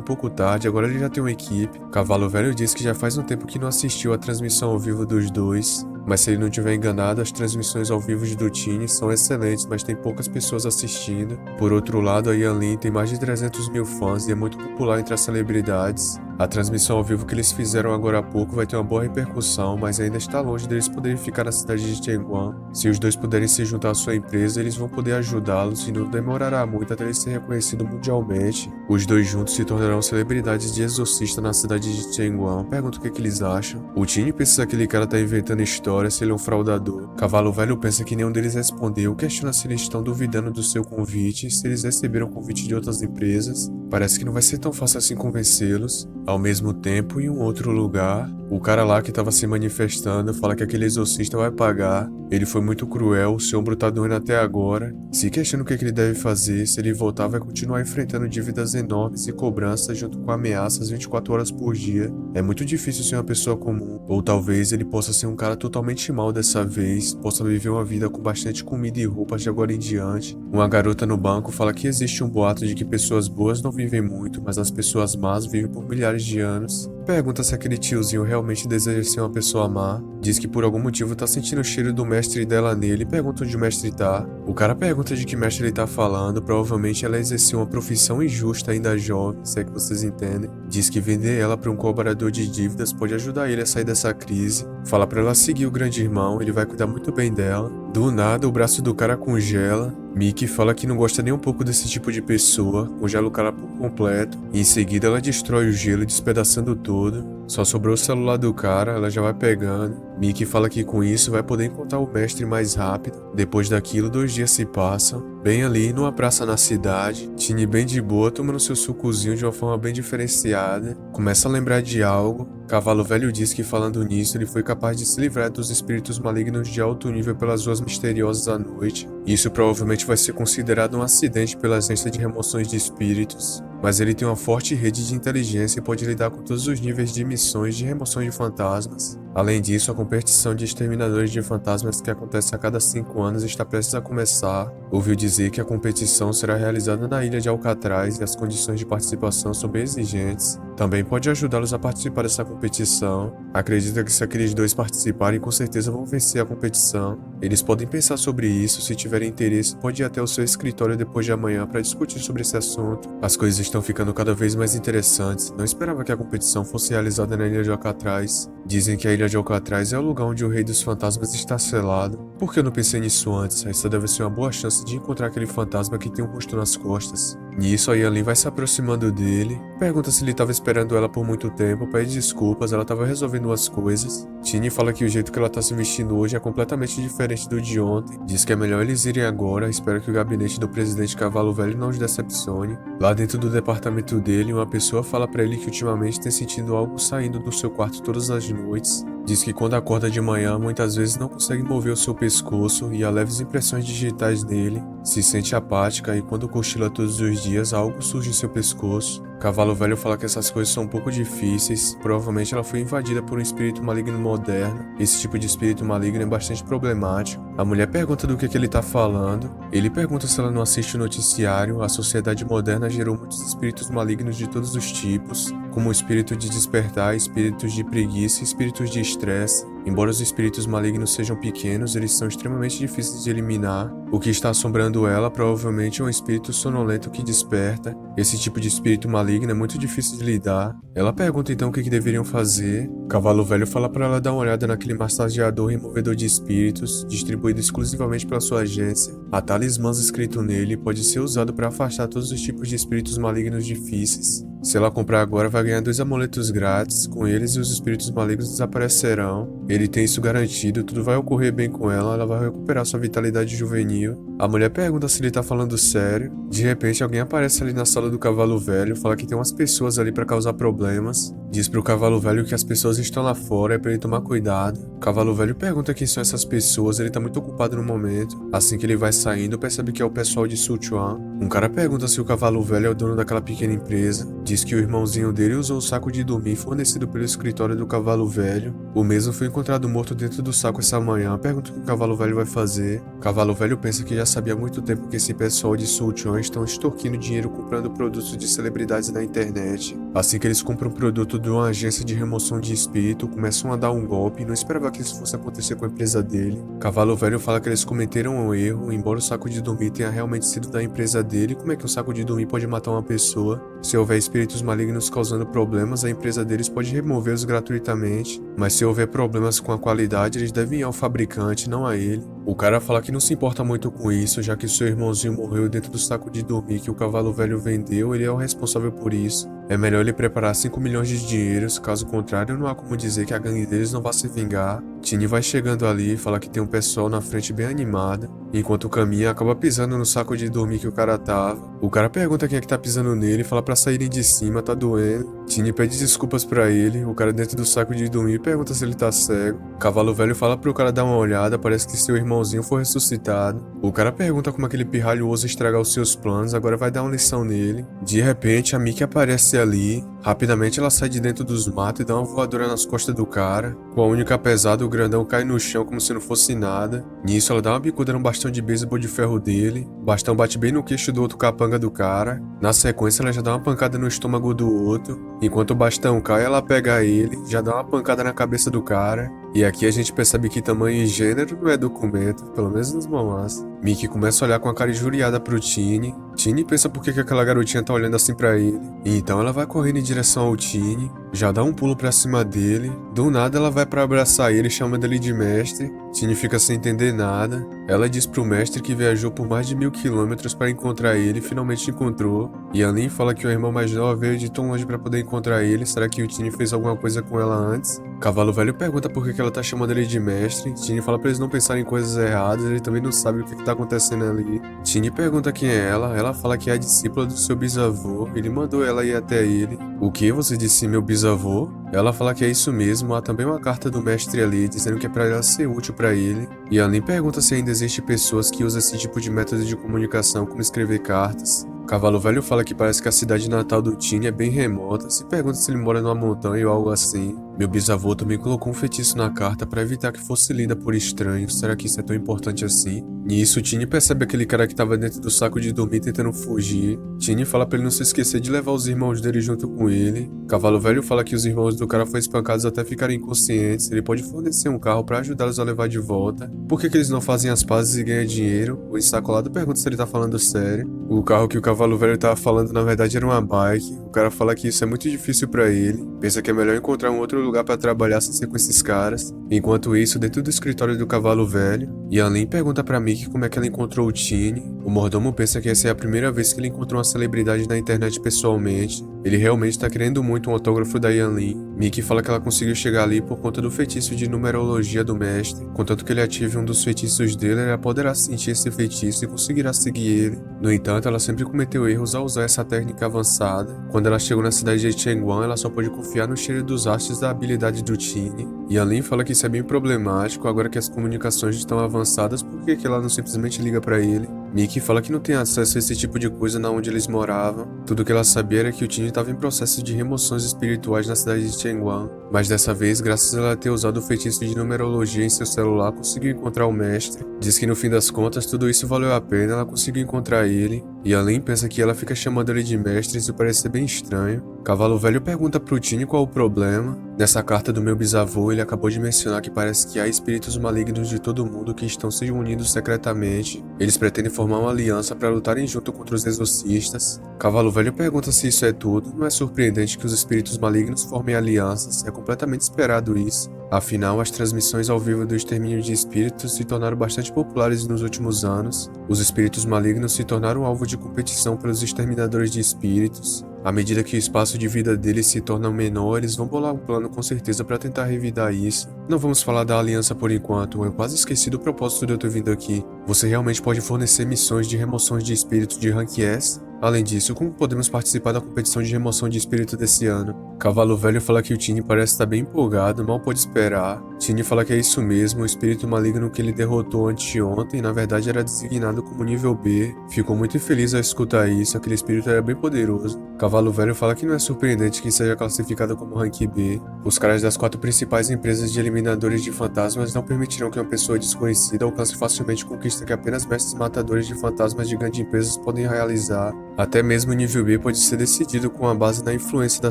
pouco tarde, agora ele já tem uma equipe. Cavalo Velho diz que já faz um tempo que não assistiu à transmissão ao vivo dos dois, mas se ele não tiver enganado, as transmissões ao vivo do Tini são excelentes, mas tem poucas pessoas assistindo. Por outro lado, a Yan Ling tem mais de 300 mil fãs e é muito popular entre as celebridades. A transmissão ao vivo que eles fizeram agora há pouco vai ter uma boa repercussão, mas ainda está longe deles poderem ficar na cidade de Chengguan. Se os dois puderem se juntar à sua empresa, eles vão poder ajudá-los e não demorará muito até ele ser reconhecido mundialmente. Os dois juntos se tornarão celebridades de exorcista na cidade de Chengguan. Pergunta o que eles acham. O Tini pensa que aquele cara tá inventando história, se ele é um fraudador. Cavalo Velho pensa que nenhum deles respondeu, questiona se eles estão duvidando do seu convite, se eles receberam convite de outras empresas. Parece que não vai ser tão fácil assim convencê-los. Ao mesmo tempo, em um outro lugar, o cara lá que estava se manifestando fala que aquele exorcista vai pagar. Ele foi muito cruel, seu ombro tá doendo até agora. Se questiona o que ele deve fazer, se ele voltar vai continuar enfrentando dívidas enormes e cobranças junto com ameaças 24 horas por dia. É muito difícil ser uma pessoa comum. Ou talvez ele possa ser um cara totalmente mal dessa vez, possa viver uma vida com bastante comida e roupas de agora em diante. Uma garota no banco fala que existe um boato de que pessoas boas não vivem muito, mas as pessoas más vivem por milhares de anos. Pergunta se aquele tiozinho realmente deseja ser uma pessoa má. Diz que por algum motivo tá sentindo o cheiro do mestre dela nele e pergunta onde o mestre tá. O cara pergunta de que mestre ele tá falando, provavelmente ela exerceu uma profissão injusta ainda jovem, se é que vocês entendem. Diz que vender ela para um cobrador de dívidas pode ajudar ele a sair dessa crise. Fala pra ela seguir o grande irmão, ele vai cuidar muito bem dela. Do nada, o braço do cara congela. Mickey fala que não gosta nem um pouco desse tipo de pessoa, congela o cara por completo, e em seguida ela destrói o gelo, despedaçando tudo. Só sobrou o celular do cara, ela já vai pegando. Mickey fala que com isso vai poder encontrar o mestre mais rápido. Depois daquilo, 2 dias se passam. Bem ali, numa praça na cidade, Tini bem de boa, tomando seu sucozinho de uma forma bem diferenciada. Começa a lembrar de algo. Cavalo Velho diz que falando nisso, ele foi capaz de se livrar dos espíritos malignos de alto nível pelas ruas misteriosas à noite. Isso provavelmente vai ser considerado um acidente pela agência de remoções de espíritos. Mas ele tem uma forte rede de inteligência e pode lidar com todos os níveis de missões de remoção de fantasmas. Além disso, a competição de exterminadores de fantasmas que acontece a cada 5 anos está prestes a começar. Ouviu dizer que a competição será realizada na ilha de Alcatraz e as condições de participação são bem exigentes. Também pode ajudá-los a participar dessa competição. Acredita que se aqueles 2 participarem, com certeza vão vencer a competição. Eles podem pensar sobre isso, se tiverem interesse, pode ir até o seu escritório depois de amanhã para discutir sobre esse assunto. As coisas estão ficando cada vez mais interessantes. Não esperava que a competição fosse realizada na ilha de Alcatraz. Dizem que a ilha de Alcatraz é o lugar onde o Rei dos Fantasmas está selado. Por que eu não pensei nisso antes? Essa deve ser uma boa chance de encontrar aquele fantasma que tem um rosto nas costas. Nisso, a Yanlin vai se aproximando dele, pergunta se ele estava esperando ela por muito tempo, pede desculpas, ela estava resolvendo umas coisas. Tini fala que o jeito que ela está se vestindo hoje é completamente diferente do de ontem, diz que é melhor eles irem agora, espera que o gabinete do presidente Cavalo Velho não os decepcione. Lá dentro do departamento dele, uma pessoa fala para ele que ultimamente tem sentido algo saindo do seu quarto todas as noites. Diz que quando acorda de manhã, muitas vezes não consegue mover o seu pescoço e há leves impressões digitais nele. Se sente apática e quando cochila todos os dias, algo surge em seu pescoço. Cavalo Velho fala que essas coisas são um pouco difíceis, provavelmente ela foi invadida por um espírito maligno moderno. Esse tipo de espírito maligno é bastante problemático. A mulher pergunta do que ele tá falando. Ele pergunta se ela não assiste o noticiário. A sociedade moderna gerou muitos espíritos malignos de todos os tipos, como o espírito de despertar, espíritos de preguiça e espíritos de estresse. Embora os espíritos malignos sejam pequenos, eles são extremamente difíceis de eliminar. O que está assombrando ela provavelmente é um espírito sonolento que desperta. Esse tipo de espírito maligno é muito difícil de lidar. Ela pergunta então o que deveriam fazer. Cavalo Velho fala para ela dar uma olhada naquele massageador removedor de espíritos, distribuído exclusivamente pela sua agência. Há talismãs escrito nele e pode ser usado para afastar todos os tipos de espíritos malignos difíceis. Se ela comprar agora, vai ganhar 2 amuletos grátis. Com eles, os espíritos malignos desaparecerão. Ele tem isso garantido, tudo vai ocorrer bem com ela vai recuperar sua vitalidade juvenil. A mulher pergunta se ele tá falando sério. De repente, alguém aparece ali na sala do Cavalo Velho, fala que tem umas pessoas ali para causar problemas. Diz pro Cavalo Velho que as pessoas estão lá fora e pra ele tomar cuidado. O Cavalo Velho pergunta quem são essas pessoas, ele tá muito ocupado no momento. Assim que ele vai saindo, percebe que é o pessoal de Suchuan. Um cara pergunta se o Cavalo Velho é o dono daquela pequena empresa. Diz que o irmãozinho dele usou o saco de dormir fornecido pelo escritório do Cavalo Velho. O mesmo foi encontrado morto dentro do saco essa manhã. Pergunta o que o Cavalo Velho vai fazer. O Cavalo Velho pensa que já sabia há muito tempo que esse pessoal de Suchuan estão extorquindo dinheiro comprando produtos de celebridades na internet. Assim que eles compram um produto de uma agência de remoção de espírito, começam a dar um golpe e não esperava que isso fosse acontecer com a empresa dele. Cavalo Velho fala que eles cometeram um erro, embora o saco de dormir tenha realmente sido da empresa dele, como é que o saco de dormir pode matar uma pessoa? Se houver espíritos malignos causando problemas, a empresa deles pode removê-los gratuitamente, mas se houver problemas com a qualidade, eles devem ir ao fabricante, não a ele. O cara fala que não se importa muito com isso, já que seu irmãozinho morreu dentro do saco de dormir que o Cavalo Velho vendeu, ele é o responsável por isso. É melhor ele preparar 5 milhões de dinheiros, caso contrário não há como dizer que a gangue deles não vai se vingar. Tini vai chegando ali e fala que tem um pessoal na frente bem animado. Enquanto caminha, acaba pisando no saco de dormir que o cara tava. O cara pergunta quem é que tá pisando nele e fala pra saírem de cima, tá doendo. Tini pede desculpas pra ele, o cara dentro do saco de dormir pergunta se ele tá cego. Cavalo Velho fala pro cara dar uma olhada, parece que seu irmãozinho foi ressuscitado. O cara pergunta como aquele pirralho ousa estragar os seus planos, agora vai dar uma lição nele. De repente, a Mickey aparece ali. Rapidamente ela sai de dentro dos matos e dá uma voadora nas costas do cara. Com a única pesada, o grandão cai no chão como se não fosse nada. Nisso, ela dá uma bicuda no bastão de beisebol de ferro dele. O bastão bate bem no queixo do outro capanga do cara. Na sequência, ela já dá uma pancada no estômago do outro. Enquanto o bastão cai, ela pega ele, já dá uma pancada na cabeça do cara. E aqui a gente percebe que tamanho e gênero não é documento, pelo menos nos mamás. Mickey começa a olhar com a cara injuriada pro Tini. Tini pensa por que aquela garotinha tá olhando assim pra ele, e então ela vai correndo em direção ao Tini, já dá um pulo pra cima dele, do nada ela vai pra abraçar ele chamando ele de mestre. Tini fica sem entender nada, ela diz pro mestre que viajou por mais de 1000 quilômetros para encontrar ele e finalmente encontrou, e a Lin fala que o irmão mais novo veio de tão longe pra poder encontrar ele, será que o Tini fez alguma coisa com ela antes? Cavalo Velho pergunta por que ela tá chamando ele de mestre, Tini fala pra eles não pensarem em coisas erradas, ele também não sabe o que tá acontecendo ali. Tini pergunta quem é ela fala que é a discípula do seu bisavô, ele mandou ela ir até ele. O que? Você disse meu bisavô? Ela fala que é isso mesmo, há também uma carta do mestre ali, dizendo que é pra ela ser útil pra ele. E a Lin pergunta se ainda existe pessoas que usam esse tipo de método de comunicação, como escrever cartas. Cavalo Velho fala que parece que a cidade natal do Tini é bem remota, se pergunta se ele mora numa montanha ou algo assim. Meu bisavô também colocou um feitiço na carta para evitar que fosse lida por estranhos, será que isso é tão importante assim? Nisso, Tini percebe aquele cara que estava dentro do saco de dormir tentando fugir. Tini fala para ele não se esquecer de levar os irmãos dele junto com ele. Cavalo Velho fala que os irmãos do cara foram espancados até ficarem inconscientes, ele pode fornecer um carro para ajudá-los a levar de volta. Por que eles não fazem as pazes e ganham dinheiro? O ensacolado pergunta se ele tá falando sério. O carro que o Cavalo Velho tava falando na verdade era uma bike. O cara fala que isso é muito difícil para ele, pensa que é melhor encontrar um outro lugar para trabalhar sem ser com esses caras. Enquanto isso, dentro do escritório do Cavalo Velho, Yanlin pergunta pra Mickey como é que ela encontrou o Tini. O mordomo pensa que essa é a primeira vez que ele encontrou uma celebridade na internet pessoalmente. Ele realmente tá querendo muito um autógrafo da Yanlin. Mickey fala que ela conseguiu chegar ali por conta do feitiço de numerologia do mestre. Contanto que ele ative um dos feitiços dele, ela poderá sentir esse feitiço e conseguirá seguir ele. No entanto, ela sempre cometeu erros ao usar essa técnica avançada. Quando ela chegou na cidade de Chengguan, ela só pôde confiar no cheiro dos hastes da habilidade do Tini. Yanlin fala que isso é bem problemático, agora que as comunicações estão avançadas, por que ela não simplesmente liga pra ele? Mickey fala que não tem acesso a esse tipo de coisa na onde eles moravam. Tudo que ela sabia era que o Tini estava em processo de remoções espirituais na cidade de Chengguan. Mas dessa vez, graças a ela ter usado o feitiço de numerologia em seu celular, conseguiu encontrar o mestre. Diz que no fim das contas tudo isso valeu a pena, ela conseguiu encontrar ele. E além pensa que ela fica chamando ele de mestre, isso parece ser bem estranho. Cavalo Velho pergunta pro Tini qual o problema. Nessa carta do meu bisavô, ele acabou de mencionar que parece que há espíritos malignos de todo mundo que estão se unindo secretamente. Eles pretendem formar uma aliança para lutarem junto contra os exorcistas. Cavalo Velho pergunta se isso é tudo. Não é surpreendente que os espíritos malignos formem alianças, é completamente esperado isso. Afinal, as transmissões ao vivo do extermínio de espíritos se tornaram bastante populares nos últimos anos. Os espíritos malignos se tornaram alvo de competição pelos exterminadores de espíritos. À medida que o espaço de vida deles se torna menor, eles vão bolar um plano com certeza para tentar revidar isso. Não vamos falar da aliança por enquanto, eu quase esqueci do propósito de eu ter vindo aqui. Você realmente pode fornecer missões de remoções de espíritos de Rank S? Além disso, como podemos participar da competição de remoção de espírito desse ano? Cavalo Velho fala que o Tini parece estar bem empolgado, mal pode esperar. Tini fala que é isso mesmo, o espírito maligno que ele derrotou anteontem, na verdade era designado como nível B. Ficou muito infeliz ao escutar isso, aquele espírito era bem poderoso. Cavalo Velho fala que não é surpreendente que seja classificado como Rank B. Os caras das 4 principais empresas de eliminadores de fantasmas não permitirão que uma pessoa desconhecida alcance facilmente conquista que apenas mestres matadores de fantasmas de grandes empresas podem realizar. Até mesmo o nível B pode ser decidido com a base na influência da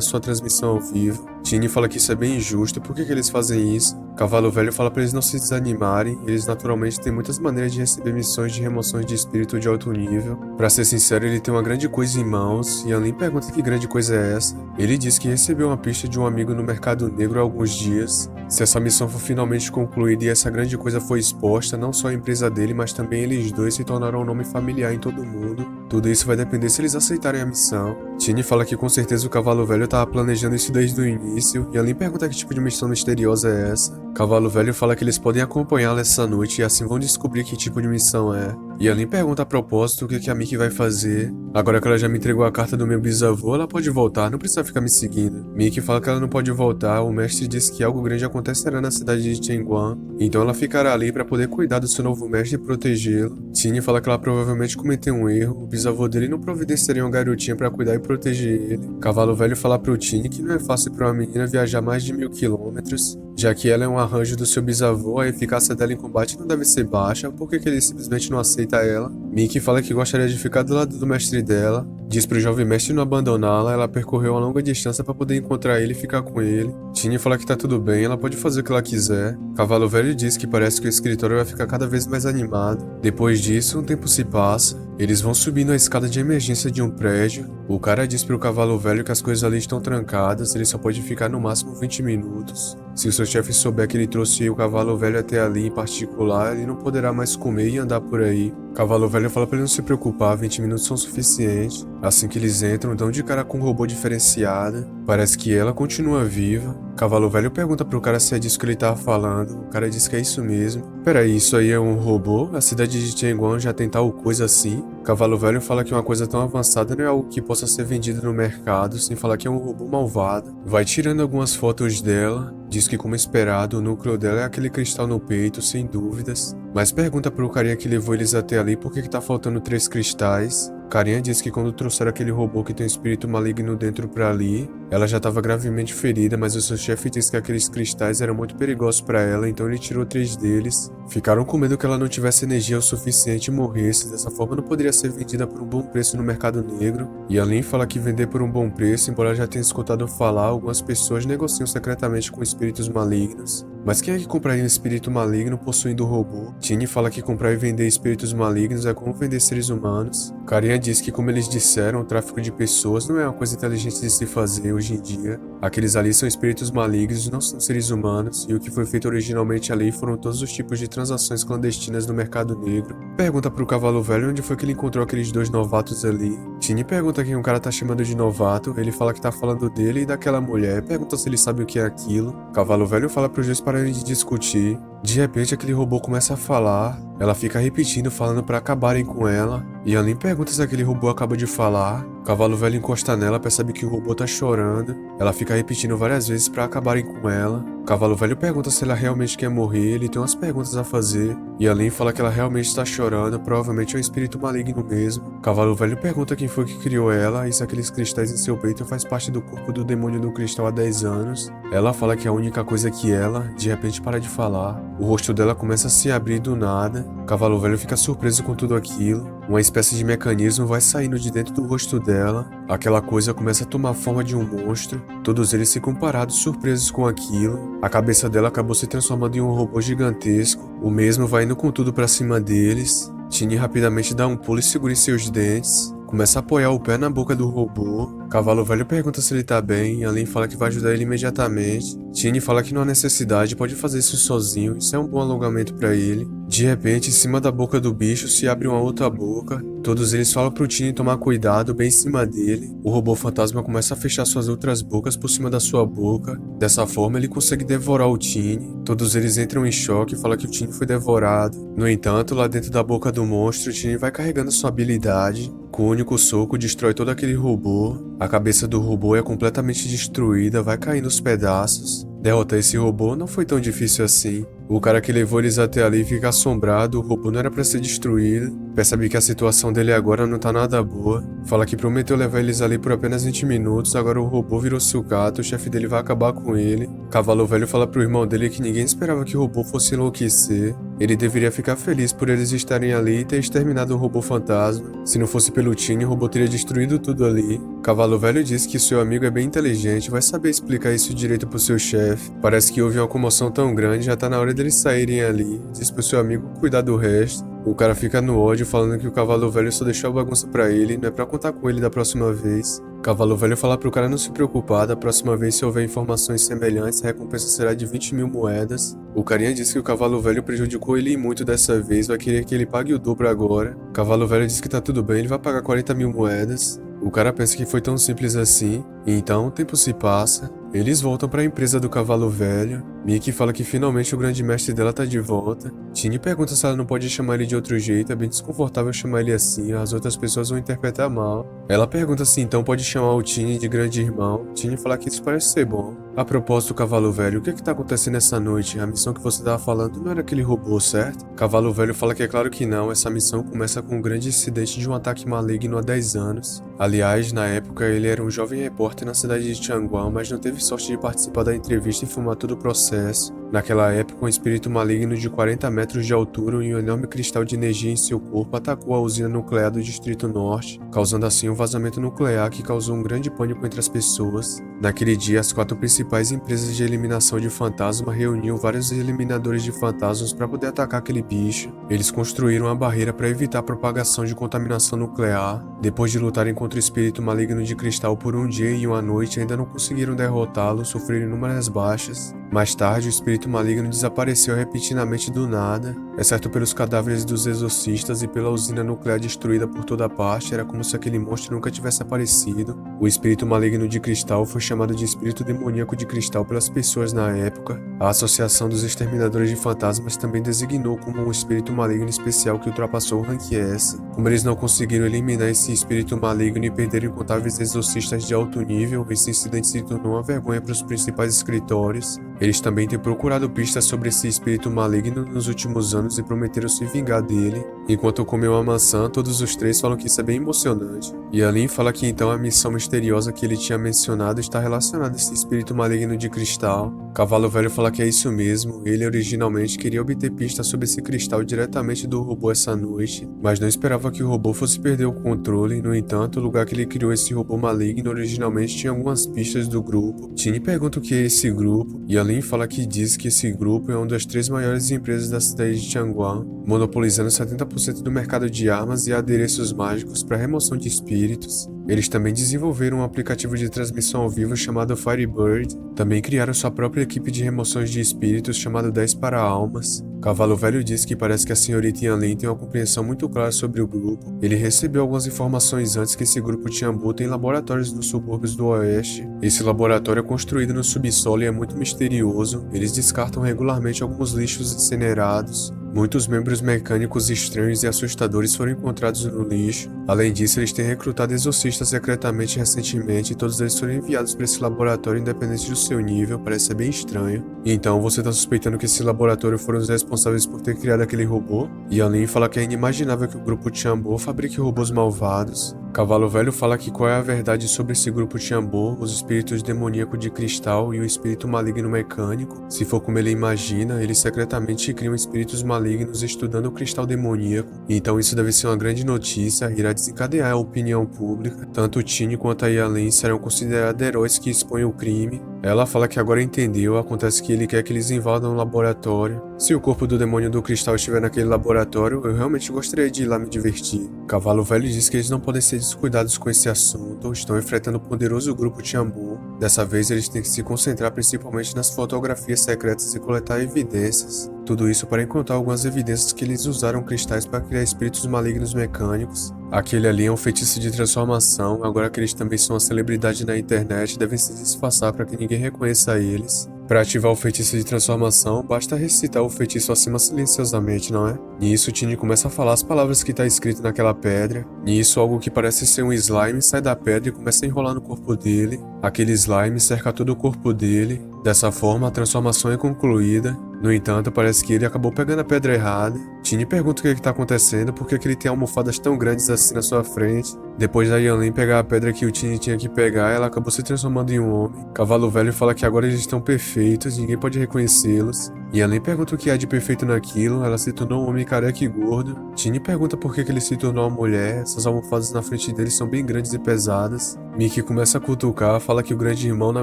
sua transmissão ao vivo. Tini fala que isso é bem injusto, por que eles fazem isso? Cavalo Velho fala para eles não se desanimarem, eles naturalmente têm muitas maneiras de receber missões de remoções de espírito de alto nível. Pra ser sincero, ele tem uma grande coisa em mãos, e Yanlin pergunta que grande coisa é essa. Ele diz que recebeu uma pista de um amigo no mercado negro há alguns dias. Se essa missão for finalmente concluída e essa grande coisa for exposta, não só a empresa dele, mas também eles dois se tornarão um nome familiar em todo mundo. Tudo isso vai depender se eles aceitarem a missão. Tini fala que com certeza o Cavalo Velho estava planejando isso desde o início, e Yanlin pergunta que tipo de missão misteriosa é essa. Cavalo Velho fala que eles podem acompanhá-la essa noite e assim vão descobrir que tipo de missão é. E Yanlin pergunta a propósito o que a Mickey vai fazer. Agora que ela já me entregou a carta do meu bisavô, ela pode voltar, não precisa ficar me seguindo. Mickey fala que ela não pode voltar, o mestre disse que algo grande acontecerá na cidade de Chengguan, então ela ficará ali para poder cuidar do seu novo mestre e protegê-lo. Tini fala que ela provavelmente cometeu um erro, o bisavô dele não providenciaria uma garotinha para cuidar e proteger ele. Cavalo Velho fala pro Tini que não é fácil para uma menina viajar mais de 1000 quilômetros, já que ela é um arranjo do seu bisavô, a eficácia dela em combate não deve ser baixa, por que ele simplesmente não aceita ela? Mickey fala que gostaria de ficar do lado do mestre dela. diz pro jovem mestre não abandoná-la. Ela percorreu uma longa distância para poder encontrar ele e ficar com ele. Tini fala que tá tudo bem, ela pode fazer o que ela quiser. Cavalo Velho diz que parece que o escritório vai ficar cada vez mais animado. Depois disso, um tempo se passa. Eles vão subindo a escada de emergência de um prédio. O cara diz pro Cavalo Velho que as coisas ali estão trancadas, ele só pode ficar no máximo 20 minutos. Se o seu chefe souber que ele trouxe o Cavalo Velho até ali em particular, ele não poderá mais comer e andar por aí. Cavalo Velho fala pra ele não se preocupar, 20 minutos são suficientes. Assim que eles entram, dão de cara com um robô diferenciada. Parece que ela continua viva. Cavalo Velho pergunta pro cara se é disso que ele tava falando. O cara diz que é isso mesmo. Peraí, isso aí é um robô? A cidade de Tianguan já tem tal coisa assim? Cavalo Velho fala que uma coisa tão avançada não é algo que possa ser vendido no mercado, sem falar que é um robô malvado. Vai tirando algumas fotos dela. Diz que, como esperado, o núcleo dela é aquele cristal no peito, sem dúvidas. Mas pergunta pro carinha que levou eles até ali por que tá faltando 3 cristais. Carinha diz que quando trouxeram aquele robô que tem um espírito maligno dentro pra ali, ela já estava gravemente ferida, mas o seu chefe disse que aqueles cristais eram muito perigosos pra ela, então ele tirou 3 deles. Ficaram com medo que ela não tivesse energia o suficiente e morresse, dessa forma não poderia ser vendida por um bom preço no mercado negro. E além fala que vender por um bom preço, embora já tenha escutado falar, algumas pessoas negociam secretamente com espíritos malignos. Mas quem é que compraria um espírito maligno possuindo o robô? Tini fala que comprar e vender espíritos malignos é como vender seres humanos. Carinha diz que, como eles disseram, o tráfico de pessoas não é uma coisa inteligente de se fazer hoje em dia. Aqueles ali são espíritos malignos, não são seres humanos, e o que foi feito originalmente ali foram todos os tipos de transações clandestinas no mercado negro. Pergunta pro Cavalo Velho onde foi que ele encontrou aqueles 2 novatos ali. Tini pergunta quem o cara tá chamando de novato, ele fala que tá falando dele e daquela mulher, pergunta se ele sabe o que é aquilo. Cavalo Velho fala pros dois pararem de discutir. De repente aquele robô começa a falar, ela fica repetindo, falando pra acabarem com ela. E Alin pergunta se aquele robô acaba de falar. Cavalo Velho encosta nela, percebe que o robô tá chorando. Ela fica repetindo várias vezes pra acabarem com ela. Cavalo Velho pergunta se ela realmente quer morrer, ele tem umas perguntas a fazer. E Alin fala que ela realmente está chorando, provavelmente é um espírito maligno mesmo. Cavalo Velho pergunta quem foi que criou ela e se aqueles cristais em seu peito faz parte do corpo do demônio do cristal há 10 anos. Ela fala que é a única coisa que ela, de repente, para de falar. O rosto dela começa a se abrir do nada. Cavalo Velho fica surpreso com tudo aquilo. Uma espécie de mecanismo vai saindo de dentro do rosto dela. Aquela coisa começa a tomar forma de um monstro. Todos eles ficam parados, surpresos com aquilo. A cabeça dela acabou se transformando em um robô gigantesco. O mesmo vai indo com tudo pra cima deles. Tini rapidamente dá um pulo e segura em seus dentes. Começa a apoiar o pé na boca do robô. Cavalo Velho pergunta se ele tá bem, e Alin fala que vai ajudar ele imediatamente. Tini fala que não há necessidade, pode fazer isso sozinho, isso é um bom alongamento pra ele. De repente, em cima da boca do bicho se abre uma outra boca. Todos eles falam pro Tini tomar cuidado, bem em cima dele. O robô fantasma começa a fechar suas outras bocas por cima da sua boca. Dessa forma, ele consegue devorar o Tini. Todos eles entram em choque e falam que o Tini foi devorado. No entanto, lá dentro da boca do monstro, o Tini vai carregando sua habilidade. Com um único soco, destrói todo aquele robô. A cabeça do robô é completamente destruída, vai caindo aos pedaços. Derrotar esse robô não foi tão difícil assim. O cara que levou eles até ali fica assombrado, o robô não era pra ser destruído. Percebe que a situação dele agora não tá nada boa. Fala que prometeu levar eles ali por apenas 20 minutos, agora o robô virou sucata, o chefe dele vai acabar com ele. Cavalo Velho fala pro irmão dele que ninguém esperava que o robô fosse enlouquecer. Ele deveria ficar feliz por eles estarem ali e ter exterminado o robô fantasma. Se não fosse pelo Tini, o robô teria destruído tudo ali. Cavalo Velho diz que seu amigo é bem inteligente, vai saber explicar isso direito pro seu chefe. Parece que houve uma comoção tão grande, já tá na hora deles saírem ali. Diz pro seu amigo cuidar do resto. O cara fica no ódio, falando que o Cavalo Velho só deixou a bagunça pra ele, não é pra contar com ele da próxima vez. Cavalo Velho fala pro cara não se preocupar, da próxima vez se houver informações semelhantes, a recompensa será de 20.000 moedas. O carinha disse que o Cavalo Velho prejudicou ele muito dessa vez, vai querer que ele pague o dobro agora. Cavalo Velho diz que tá tudo bem, ele vai pagar 40.000 moedas. O cara pensa que foi tão simples assim, e então o tempo se passa. Eles voltam para a empresa do Cavalo Velho. Mickey fala que finalmente o grande mestre dela tá de volta. Tini pergunta se ela não pode chamar ele de outro jeito, é bem desconfortável chamar ele assim, as outras pessoas vão interpretar mal. Ela pergunta se então pode chamar o Tini de grande irmão. Tini fala que isso parece ser bom. A propósito, Cavalo Velho, o que tá acontecendo essa noite? A missão que você tava falando não era aquele robô, certo? Cavalo Velho fala que é claro que não, essa missão começa com um grande incidente de um ataque maligno há 10 anos. Aliás, na época ele era um jovem repórter na cidade de Tianguan, mas não teve sorte de participar da entrevista e filmar todo o processo. Naquela época, um espírito maligno de 40 metros de altura e um enorme cristal de energia em seu corpo atacou a usina nuclear do Distrito Norte, causando assim um vazamento nuclear que causou um grande pânico entre as pessoas. Naquele dia, as 4 principais empresas de eliminação de fantasma reuniam vários eliminadores de fantasmas para poder atacar aquele bicho. Eles construíram uma barreira para evitar a propagação de contaminação nuclear. Depois de lutarem contra o espírito maligno de cristal por um dia e uma noite, ainda não conseguiram derrotá-lo, sofreram inúmeras baixas. Mais tarde, o espírito maligno desapareceu repentinamente do nada, exceto pelos cadáveres dos exorcistas e pela usina nuclear destruída por toda parte. Era como se aquele monstro nunca tivesse aparecido. O espírito maligno de cristal foi chamado de espírito demoníaco de cristal pelas pessoas na época. A Associação dos Exterminadores de Fantasmas também designou como um espírito maligno especial que ultrapassou o rank S. Como eles não conseguiram eliminar esse espírito maligno e perderam incontáveis exorcistas de alto nível, esse incidente se tornou uma vergonha para os principais escritórios. Eles também têm procurado pistas sobre esse espírito maligno nos últimos anos e prometeram se vingar dele. Enquanto comeu uma maçã, todos os 3 falam que isso é bem emocionante. E Alin fala que então a missão misteriosa que ele tinha mencionado está relacionada a esse espírito maligno de cristal. Cavalo Velho fala que é isso mesmo, ele originalmente queria obter pistas sobre esse cristal diretamente do robô essa noite, mas não esperava que o robô fosse perder o controle. No entanto, o lugar que ele criou esse robô maligno originalmente tinha algumas pistas do grupo. Tini pergunta o que é esse grupo, e Alin fala que diz que esse grupo é uma das 3 maiores empresas da cidade de Tianguan, monopolizando 70% do mercado de armas e adereços mágicos para remoção de espíritos. Eles também desenvolveram um aplicativo de transmissão ao vivo chamado Firebird. Também criaram sua própria equipe de remoções de espíritos chamado 10 para Almas. Cavalo Velho diz que parece que a senhorita Yanlin tem uma compreensão muito clara sobre o grupo. Ele recebeu algumas informações antes que esse grupo Tianbu tem laboratórios nos subúrbios do oeste. Esse laboratório é construído no subsolo e é muito misterioso. Eles descartam regularmente alguns lixos incinerados. Muitos membros mecânicos estranhos e assustadores foram encontrados no lixo. Além disso, eles têm recrutado exorcistas secretamente recentemente e todos eles foram enviados para esse laboratório independente do seu nível. Parece ser bem estranho. Então, você está suspeitando que esse laboratório foram os responsáveis por ter criado aquele robô? E Alin fala que é inimaginável que o grupo Tianbu fabrique robôs malvados. Cavalo Velho fala que qual é a verdade sobre esse grupo Tianbu, os espíritos demoníacos de cristal e o espírito maligno mecânico. Se for como ele imagina, eles secretamente criam espíritos malignos estudando o cristal demoníaco. Então isso deve ser uma grande notícia, irá desencadear a opinião pública. Tanto Tini quanto a Yalin serão considerados heróis que expõem o crime. Ela fala que agora entendeu, acontece que ele quer que eles invadam o laboratório. Se o corpo do demônio do cristal estiver naquele laboratório, eu realmente gostaria de ir lá me divertir. Cavalo Velho diz que eles não podem ser descuidados com esse assunto, estão enfrentando o poderoso grupo Tianbu. Dessa vez eles têm que se concentrar principalmente nas fotografias secretas e coletar evidências. Tudo isso para encontrar algumas evidências que eles usaram cristais para criar espíritos malignos mecânicos. Aquele ali é um feitiço de transformação, agora que eles também são uma celebridade na internet, devem se disfarçar para que ninguém reconheça eles. Para ativar o feitiço de transformação, basta recitar o feitiço acima silenciosamente, não é? Nisso, Tini começa a falar as palavras que está escrito naquela pedra. Nisso, algo que parece ser um slime sai da pedra e começa a enrolar no corpo dele. Aquele slime cerca todo o corpo dele. Dessa forma, a transformação é concluída. No entanto, parece que ele acabou pegando a pedra errada. Tini pergunta o que está acontecendo, por que ele tem almofadas tão grandes assim na sua frente. Depois da Yanlin pegar a pedra que o Tini tinha que pegar, ela acabou se transformando em um homem. Cavalo Velho fala que agora eles estão perfeitos, ninguém pode reconhecê-los. Yanlin pergunta o que há de perfeito naquilo, ela se tornou um homem careca e gordo. Tini pergunta por que ele se tornou uma mulher, essas almofadas na frente dele são bem grandes e pesadas. Mickey começa a cutucar, fala que o grande irmão na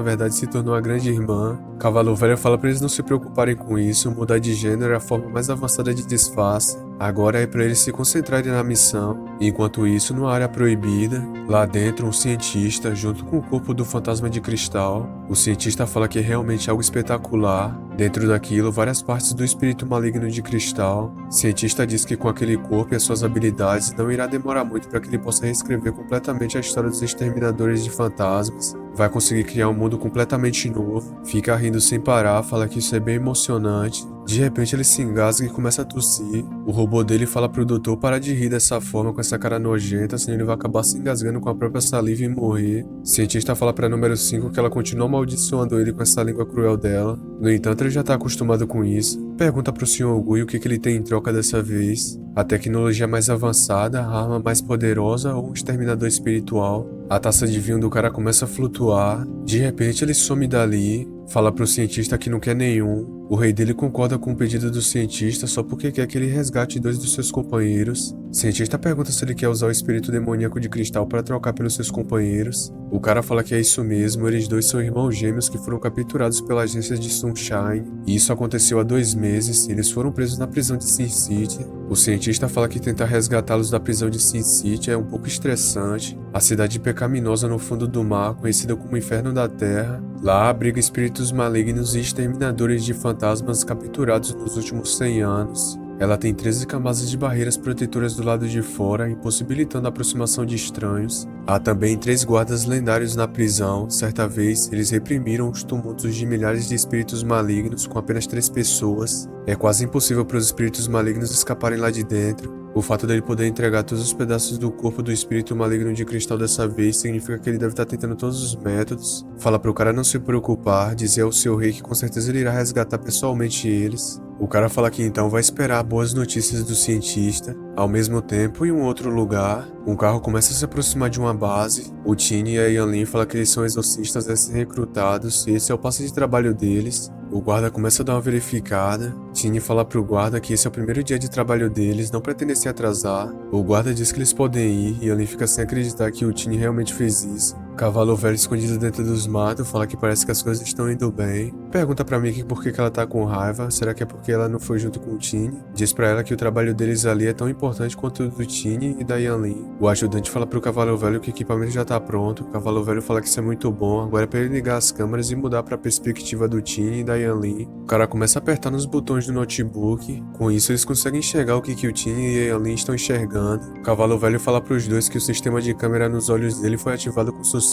verdade se tornou a grande irmã. Cavalo Velho fala para eles não se preocuparem com isso, mudar de gênero é a forma mais avançada de disfarce. Agora é para eles se concentrarem na missão. Enquanto isso, numa área proibida, lá dentro um cientista, junto com o corpo do fantasma de cristal. O cientista fala que é realmente algo espetacular. Dentro daquilo, várias partes do espírito maligno de cristal. O cientista diz que com aquele corpo e as suas habilidades, não irá demorar muito para que ele possa reescrever completamente a história dos exterminadores de fantasmas. Vai conseguir criar um mundo completamente novo. Fica rindo sem parar, fala que isso é bem emocionante. De repente ele se engasga e começa a tossir. O robô dele fala pro doutor parar de rir dessa forma com essa cara nojenta, senão ele vai acabar se engasgando com a própria saliva e morrer. O cientista fala pra número 5 que ela continua amaldiçoando ele com essa língua cruel dela. No entanto, ele já tá acostumado com isso. Pergunta pro Sr. Gui o que ele tem em troca dessa vez. A tecnologia mais avançada, a arma mais poderosa ou um exterminador espiritual. A taça de vinho do cara começa a flutuar. De repente ele some dali. Fala pro cientista que não quer nenhum. O rei dele concorda com o pedido do cientista só porque quer que ele resgate 2 dos seus companheiros. O cientista pergunta se ele quer usar o espírito demoníaco de cristal para trocar pelos seus companheiros. O cara fala que é isso mesmo, eles 2 são irmãos gêmeos que foram capturados pela agência de Sunshine. E isso aconteceu há 2 meses, eles foram presos na prisão de Sin City. O cientista fala que tentar resgatá-los da prisão de Sin City é um pouco estressante. A cidade pecaminosa no fundo do mar, conhecida como Inferno da Terra. Lá abriga espíritos malignos e exterminadores de fantasmas capturados nos últimos 100 anos. Ela tem 13 camadas de barreiras protetoras do lado de fora, impossibilitando a aproximação de estranhos. Há também 3 guardas lendários na prisão. Certa vez, eles reprimiram os tumultos de milhares de espíritos malignos com apenas 3 pessoas. É quase impossível para os espíritos malignos escaparem lá de dentro. O fato dele poder entregar todos os pedaços do corpo do espírito maligno de cristal dessa vez significa que ele deve estar tentando todos os métodos. Fala pro cara não se preocupar, dizer ao seu rei que com certeza ele irá resgatar pessoalmente eles. O cara fala que então vai esperar boas notícias do cientista. Ao mesmo tempo, em um outro lugar, um carro começa a se aproximar de uma base. O Tini e a Yanlin falam que eles são exorcistas recrutados e esse é o passe de trabalho deles. O guarda começa a dar uma verificada. Tini fala pro guarda que esse é o primeiro dia de trabalho deles, não pretendem se atrasar. O guarda diz que eles podem ir e Yanlin fica sem acreditar que o Tini realmente fez isso. Cavalo velho escondido dentro dos matos fala que parece que as coisas estão indo bem. Pergunta pra Mickey por que ela tá com raiva. Será que é porque ela não foi junto com o Tini? Diz pra ela que o trabalho deles ali é tão importante quanto o do Tini e da Yanlin. O ajudante fala pro Cavalo velho que o equipamento já tá pronto. O Cavalo velho fala que isso é muito bom. Agora é pra ele ligar as câmeras e mudar pra perspectiva do Tini e da Yanlin. O cara começa a apertar nos botões do notebook. Com isso eles conseguem enxergar o que o Tini e a Yanlin estão enxergando. O Cavalo velho fala pros dois que o sistema de câmera nos olhos dele foi ativado com sucesso.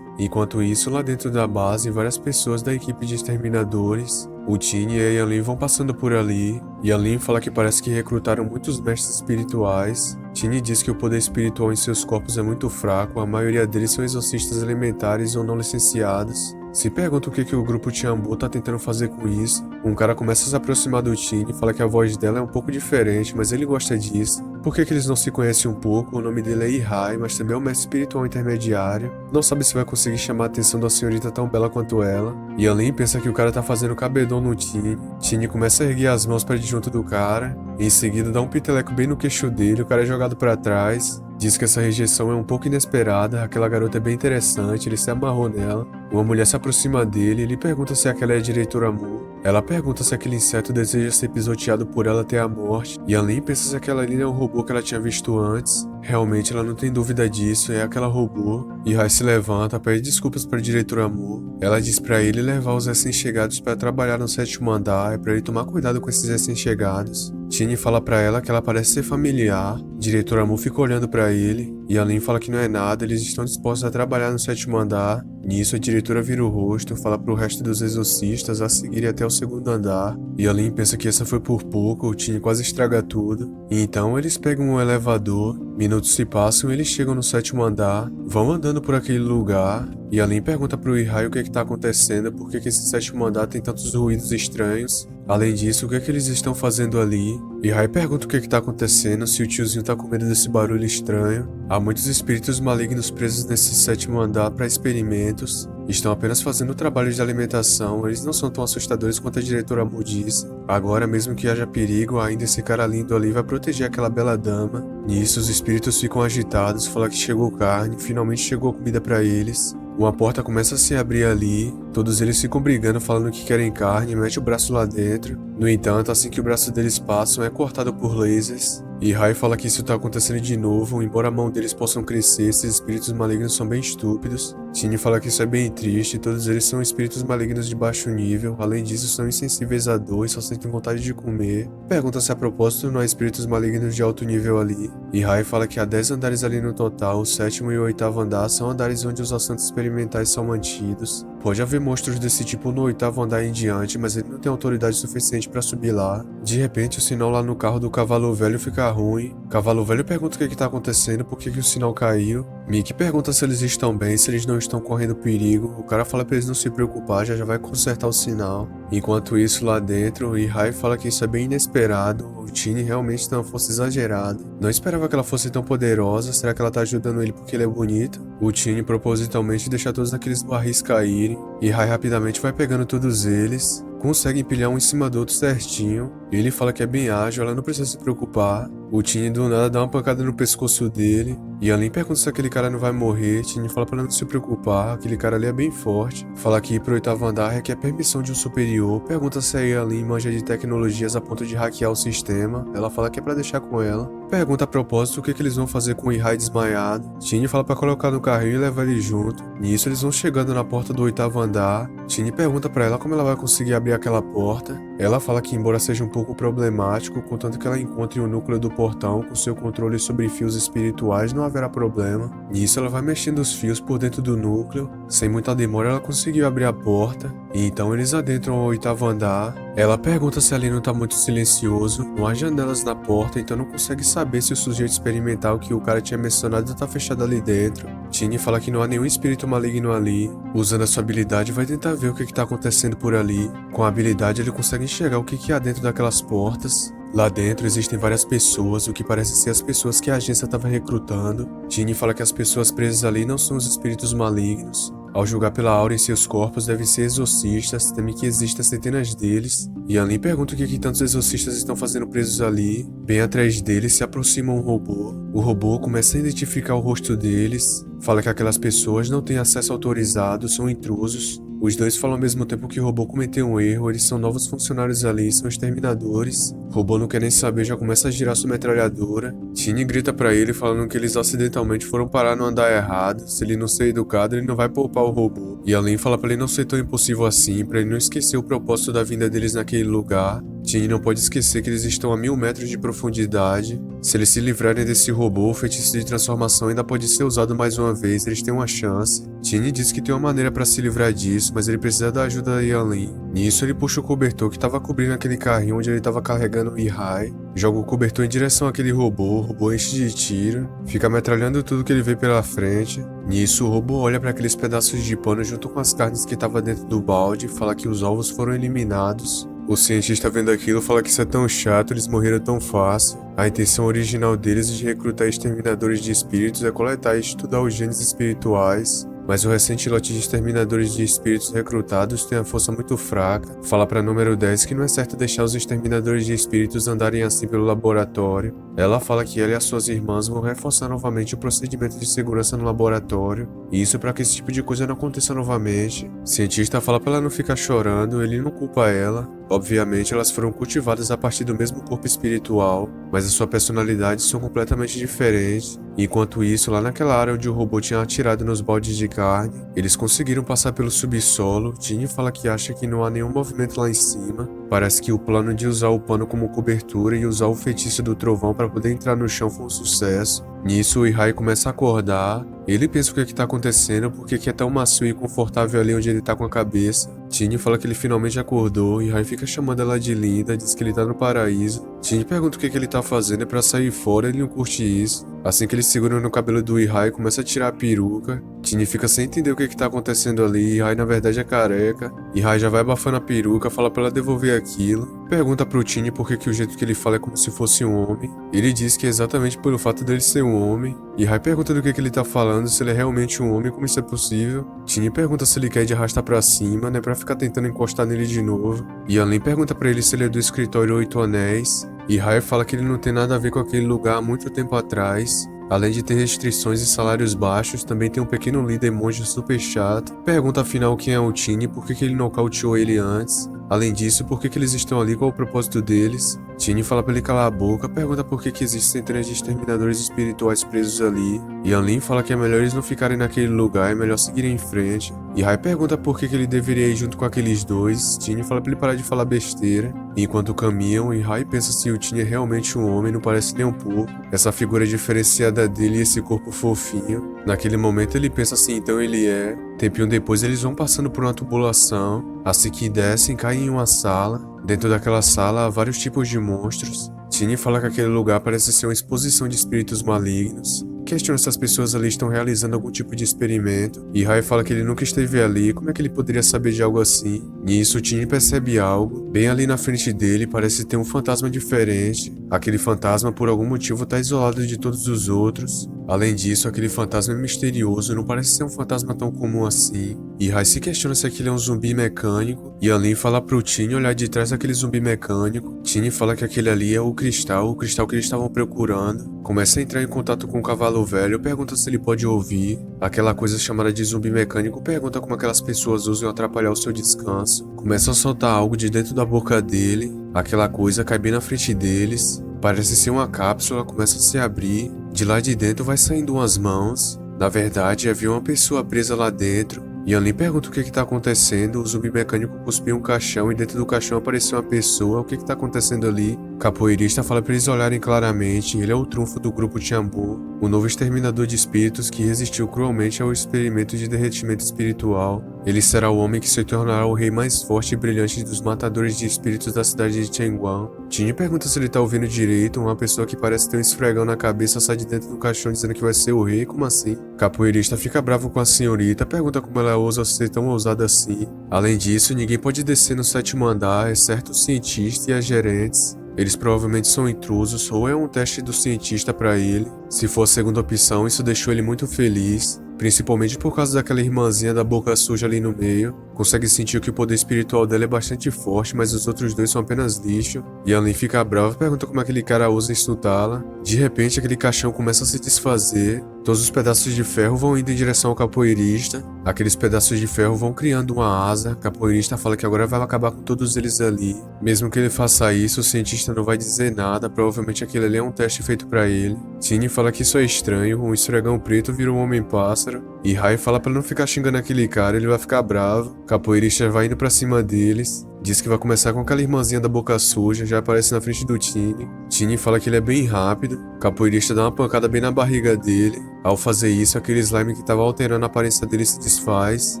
Enquanto isso, lá dentro da base, várias pessoas da equipe de exterminadores, o Tini e a Yanlin vão passando por ali. Yanlin fala que parece que recrutaram muitos mestres espirituais. Tini diz que o poder espiritual em seus corpos é muito fraco, a maioria deles são exorcistas elementares ou não licenciados. Se pergunta o que o grupo Tiambu tá tentando fazer com isso. Um cara começa a se aproximar do Tini e fala que a voz dela é um pouco diferente, mas ele gosta disso. Por que eles não se conhecem um pouco? O nome dele é Ihai, mas também é um mestre espiritual intermediário. Não sabe se vai conseguir chamar a atenção da senhorita tão bela quanto ela. Yanlin pensa que o cara tá fazendo cabedão no Tini. Tini começa a erguer as mãos para ir junto do cara. Em seguida dá um piteleco bem no queixo dele, o cara é jogado para trás. Diz que essa rejeição é um pouco inesperada, aquela garota é bem interessante, ele se amarrou nela. Uma mulher se aproxima dele e ele pergunta se aquela é a diretora Mu. Ela pergunta se aquele inseto deseja ser pisoteado por ela até a morte. E Yanlin pensa se aquela ali é um robô que ela tinha visto antes. Realmente ela não tem dúvida disso, é aquela robô. Ihai se levanta, pede desculpas para a diretora Mu. Ela diz para ele levar os recém-chegados para trabalhar no 7º andar, é para ele tomar cuidado com esses recém-chegados. Tini fala pra ela que ela parece ser familiar. Diretora Mu fica olhando pra ele. E Yanlin fala que não é nada, eles estão dispostos a trabalhar no 7º andar. Nisso a diretora vira o rosto, fala pro resto dos exorcistas a seguirem até o 2º andar. E Yanlin pensa que essa foi por pouco, o Tini quase estraga tudo. E então eles pegam um elevador. Minutos se passam e eles chegam no 7º andar. Vão andando por aquele lugar. E Yanlin pergunta pro Ihai o que tá acontecendo, por que esse 7º andar tem tantos ruídos estranhos. Além disso, o que eles estão fazendo ali? Ihai pergunta o que tá acontecendo, se o tiozinho tá com medo desse barulho estranho. Há muitos espíritos malignos presos nesse 7º andar para experimentos. Estão apenas fazendo trabalho de alimentação, eles não são tão assustadores quanto a diretora Mu disse. Agora, mesmo que haja perigo, ainda esse cara lindo ali vai proteger aquela bela dama. Nisso, os espíritos ficam agitados, falam que chegou carne, finalmente chegou comida para eles. Uma porta começa a se abrir ali, todos eles ficam brigando falando que querem carne e mete o braço lá dentro. No entanto, assim que o braço deles passa, é cortado por lasers. Ihai fala que isso tá acontecendo de novo, embora a mão deles possam crescer, esses espíritos malignos são bem estúpidos. Tini fala que isso é bem triste, todos eles são espíritos malignos de baixo nível, além disso são insensíveis à dor e só sentem vontade de comer. Pergunta se a propósito não há espíritos malignos de alto nível ali. E Rai fala que há 10 andares ali no total, o 7º e o 8º andar são andares onde os assentos experimentais são mantidos. Pode haver monstros desse tipo no 8º andar em diante, mas ele não tem autoridade suficiente para subir lá. De repente o sinal lá no carro do cavalo velho fica ruim. Cavalo velho pergunta o que tá acontecendo, por que o sinal caiu. Mickey pergunta se eles estão bem, se eles não estão correndo perigo. O cara fala pra eles não se preocupar, já vai consertar o sinal. Enquanto isso, lá dentro, Ihai fala que isso é bem inesperado. O Tini realmente tem uma força exagerada. Não esperava que ela fosse tão poderosa. Será que ela tá ajudando ele porque ele é bonito? O Tini propositalmente deixa todos aqueles barris caírem. Ihai rapidamente vai pegando todos eles. Consegue empilhar um em cima do outro certinho. Ele fala que é bem ágil, ela não precisa se preocupar. O Tini do nada dá uma pancada no pescoço dele. E Alin pergunta se aquele cara não vai morrer. Tini fala pra ela não se preocupar, aquele cara ali é bem forte. Fala que ir pro 8º andar requer permissão de um superior. Pergunta se a Alin manja de tecnologias a ponto de hackear o sistema. Ela fala que é pra deixar com ela. Pergunta a propósito o que eles vão fazer com o Ihai desmaiado. Tini fala pra colocar no carrinho e levar ele junto. Nisso eles vão chegando na porta do 8º andar. Tini pergunta pra ela como ela vai conseguir abrir aquela porta. Ela fala que embora seja um pouco problemático, contanto que ela encontre o núcleo do portão com seu controle sobre fios espirituais, não haverá problema. Nisso ela vai mexendo os fios por dentro do núcleo. Sem muita demora ela conseguiu abrir a porta. E então eles adentram ao 8º andar. Ela pergunta se ali não tá muito silencioso. Não há janelas na porta, então não consegue saber se o sujeito experimental que o cara tinha mencionado tá fechado ali dentro. Tini fala que não há nenhum espírito maligno ali. Usando a sua habilidade vai tentar ver o que tá acontecendo por ali. Com a habilidade ele consegue enxergar o que há dentro daquelas portas. Lá dentro existem várias pessoas, o que parece ser as pessoas que a agência estava recrutando. Tini fala que as pessoas presas ali não são os espíritos malignos. Ao julgar pela aura em seus corpos, devem ser exorcistas, teme que existam centenas deles. E Alin pergunta o que tantos exorcistas estão fazendo presos ali. Bem atrás deles se aproxima um robô. O robô começa a identificar o rosto deles. Fala que aquelas pessoas não têm acesso autorizado, são intrusos. Os dois falam ao mesmo tempo que o robô cometeu um erro, eles são novos funcionários ali, são exterminadores. O robô não quer nem saber, já começa a girar sua metralhadora. Tini grita pra ele falando que eles acidentalmente foram parar no andar errado. Se ele não ser educado, ele não vai poupar o robô. E Alin fala pra ele não ser tão impossível assim, pra ele não esquecer o propósito da vinda deles naquele lugar. Tini não pode esquecer que eles estão a 1000 metros de profundidade. Se eles se livrarem desse robô, o feitiço de transformação ainda pode ser usado mais uma vez, eles têm uma chance. Tini diz que tem uma maneira pra se livrar disso, mas ele precisa da ajuda da Yalin. Nisso ele puxa o cobertor que estava cobrindo aquele carrinho onde ele estava carregando o Ihai, joga o cobertor em direção àquele robô, o robô enche de tiro, fica metralhando tudo que ele vê pela frente. Nisso o robô olha para aqueles pedaços de pano junto com as carnes que estavam dentro do balde e fala que os ovos foram eliminados. O cientista vendo aquilo fala que isso é tão chato, eles morreram tão fácil. A intenção original deles de recrutar exterminadores de espíritos é coletar e estudar os genes espirituais. Mas o recente lote de exterminadores de espíritos recrutados tem a força muito fraca. Fala para número 10 que não é certo deixar os exterminadores de espíritos andarem assim pelo laboratório. Ela fala que ela e as suas irmãs vão reforçar novamente o procedimento de segurança no laboratório. E isso para que esse tipo de coisa não aconteça novamente. O cientista fala para ela não ficar chorando, ele não culpa ela. Obviamente elas foram cultivadas a partir do mesmo corpo espiritual, mas a sua personalidade são completamente diferentes. Enquanto isso, lá naquela área onde o robô tinha atirado nos baldes de carne, eles conseguiram passar pelo subsolo. Tini fala que acha que não há nenhum movimento lá em cima. Parece que o plano de usar o pano como cobertura e usar o feitiço do trovão para poder entrar no chão foi um sucesso. Nisso, o Ihai começa a acordar. Ele pensa o que tá acontecendo, porque que é tão macio e confortável ali onde ele tá com a cabeça. Tini fala que ele finalmente acordou, e Ihai fica chamando ela de linda, diz que ele tá no paraíso. Tini pergunta o que ele tá fazendo, é pra sair fora, ele não curte isso. Assim que ele segura no cabelo do Ihai, começa a tirar a peruca. Tini fica sem entender o que tá acontecendo ali, Ihai na verdade é careca. Ihai já vai abafando a peruca, fala pra ela devolver aquilo. Pergunta pro Tini por que o jeito que ele fala é como se fosse um homem. Ele diz que é exatamente pelo fato dele ser um homem. Ihai pergunta do que ele tá falando, se ele é realmente um homem, como isso é possível. Tini pergunta se ele quer ir de arrastar pra cima, né, pra ficar tentando encostar nele de novo. E Alin pergunta pra ele se ele é do escritório 8 Anéis. Ihai fala que ele não tem nada a ver com aquele lugar há muito tempo atrás. Além de ter restrições e salários baixos, também tem um pequeno líder monge super chato. Pergunta afinal quem é o Tini e por que ele nocauteou ele antes. Além disso, por que eles estão ali, qual o propósito deles? Tini fala pra ele calar a boca, pergunta por que existem centenas de exterminadores espirituais presos ali. Yan Lin fala que é melhor eles não ficarem naquele lugar, é melhor seguirem em frente. E Hai pergunta por que ele deveria ir junto com aqueles dois. Tini fala pra ele parar de falar besteira. E enquanto caminham, Hai pensa se o Tini é realmente um homem, não parece nem um pouco. Essa figura diferenciada dele e esse corpo fofinho. Naquele momento ele pensa assim, então ele é. Tempinho depois eles vão passando por uma tubulação. Assim que descem, caem em uma sala. Dentro daquela sala há vários tipos de monstros. Tini fala que aquele lugar parece ser uma exposição de espíritos malignos. Questiona se as pessoas ali estão realizando algum tipo de experimento. E Hai fala que ele nunca esteve ali, como é que ele poderia saber de algo assim? Nisso, Tini percebe algo. Bem ali na frente dele parece ter um fantasma diferente. Aquele fantasma por algum motivo está isolado de todos os outros. Além disso, aquele fantasma é misterioso, não parece ser um fantasma tão comum assim. E Hai se questiona se aquele é um zumbi mecânico. E Yan Lin fala pro Tini olhar de trás daquele zumbi mecânico. Tini fala que aquele ali é o cristal que eles estavam procurando. Começa a entrar em contato com o cavalo velho, pergunta se ele pode ouvir. Aquela coisa chamada de zumbi mecânico pergunta como aquelas pessoas usam atrapalhar o seu descanso. Começa a soltar algo de dentro da boca dele. Aquela coisa cai bem na frente deles. Parece ser uma cápsula, começa a se abrir. De lá de dentro vai saindo umas mãos. Na verdade, havia uma pessoa presa lá dentro. Yan Lin pergunta o que está acontecendo. O zumbi mecânico cuspiu um caixão e dentro do caixão apareceu uma pessoa. O que está acontecendo ali? O capoeirista fala para eles olharem claramente. Ele é o trunfo do grupo Tianbu, o novo exterminador de espíritos que resistiu cruelmente ao experimento de derretimento espiritual. Ele será o homem que se tornará o rei mais forte e brilhante dos matadores de espíritos da cidade de Chengguan. Tini pergunta se ele tá ouvindo direito. Uma pessoa que parece ter um esfregão na cabeça sai de dentro do caixão dizendo que vai ser o rei. Como assim? O capoeirista fica bravo com a senhorita, pergunta como ela ousa ser tão ousada assim. Além disso, ninguém pode descer no 7º andar, exceto o cientista e as gerentes. Eles provavelmente são intrusos ou é um teste do cientista para ele. Se for a segunda opção, isso deixou ele muito feliz. Principalmente por causa daquela irmãzinha da boca suja ali no meio. Consegue sentir que o poder espiritual dela é bastante forte, mas os outros dois são apenas lixo. Yan Lin fica brava e pergunta como aquele cara ousa insultá-la. De repente, aquele caixão começa a se desfazer. Todos os pedaços de ferro vão indo em direção ao capoeirista. Aqueles pedaços de ferro vão criando uma asa. O capoeirista fala que agora vai acabar com todos eles ali. Mesmo que ele faça isso, o cientista não vai dizer nada. Provavelmente aquele ali é um teste feito para ele. Tini fala que isso é estranho. Um esfregão preto vira um homem-pássaro. E Hai fala pra não ficar xingando aquele cara, ele vai ficar bravo. O capoeirista vai indo pra cima deles. Diz que vai começar com aquela irmãzinha da boca suja, já aparece na frente do Tini. Tini fala que ele é bem rápido. O capoeirista dá uma pancada bem na barriga dele. Ao fazer isso, aquele slime que tava alterando a aparência dele se desfaz.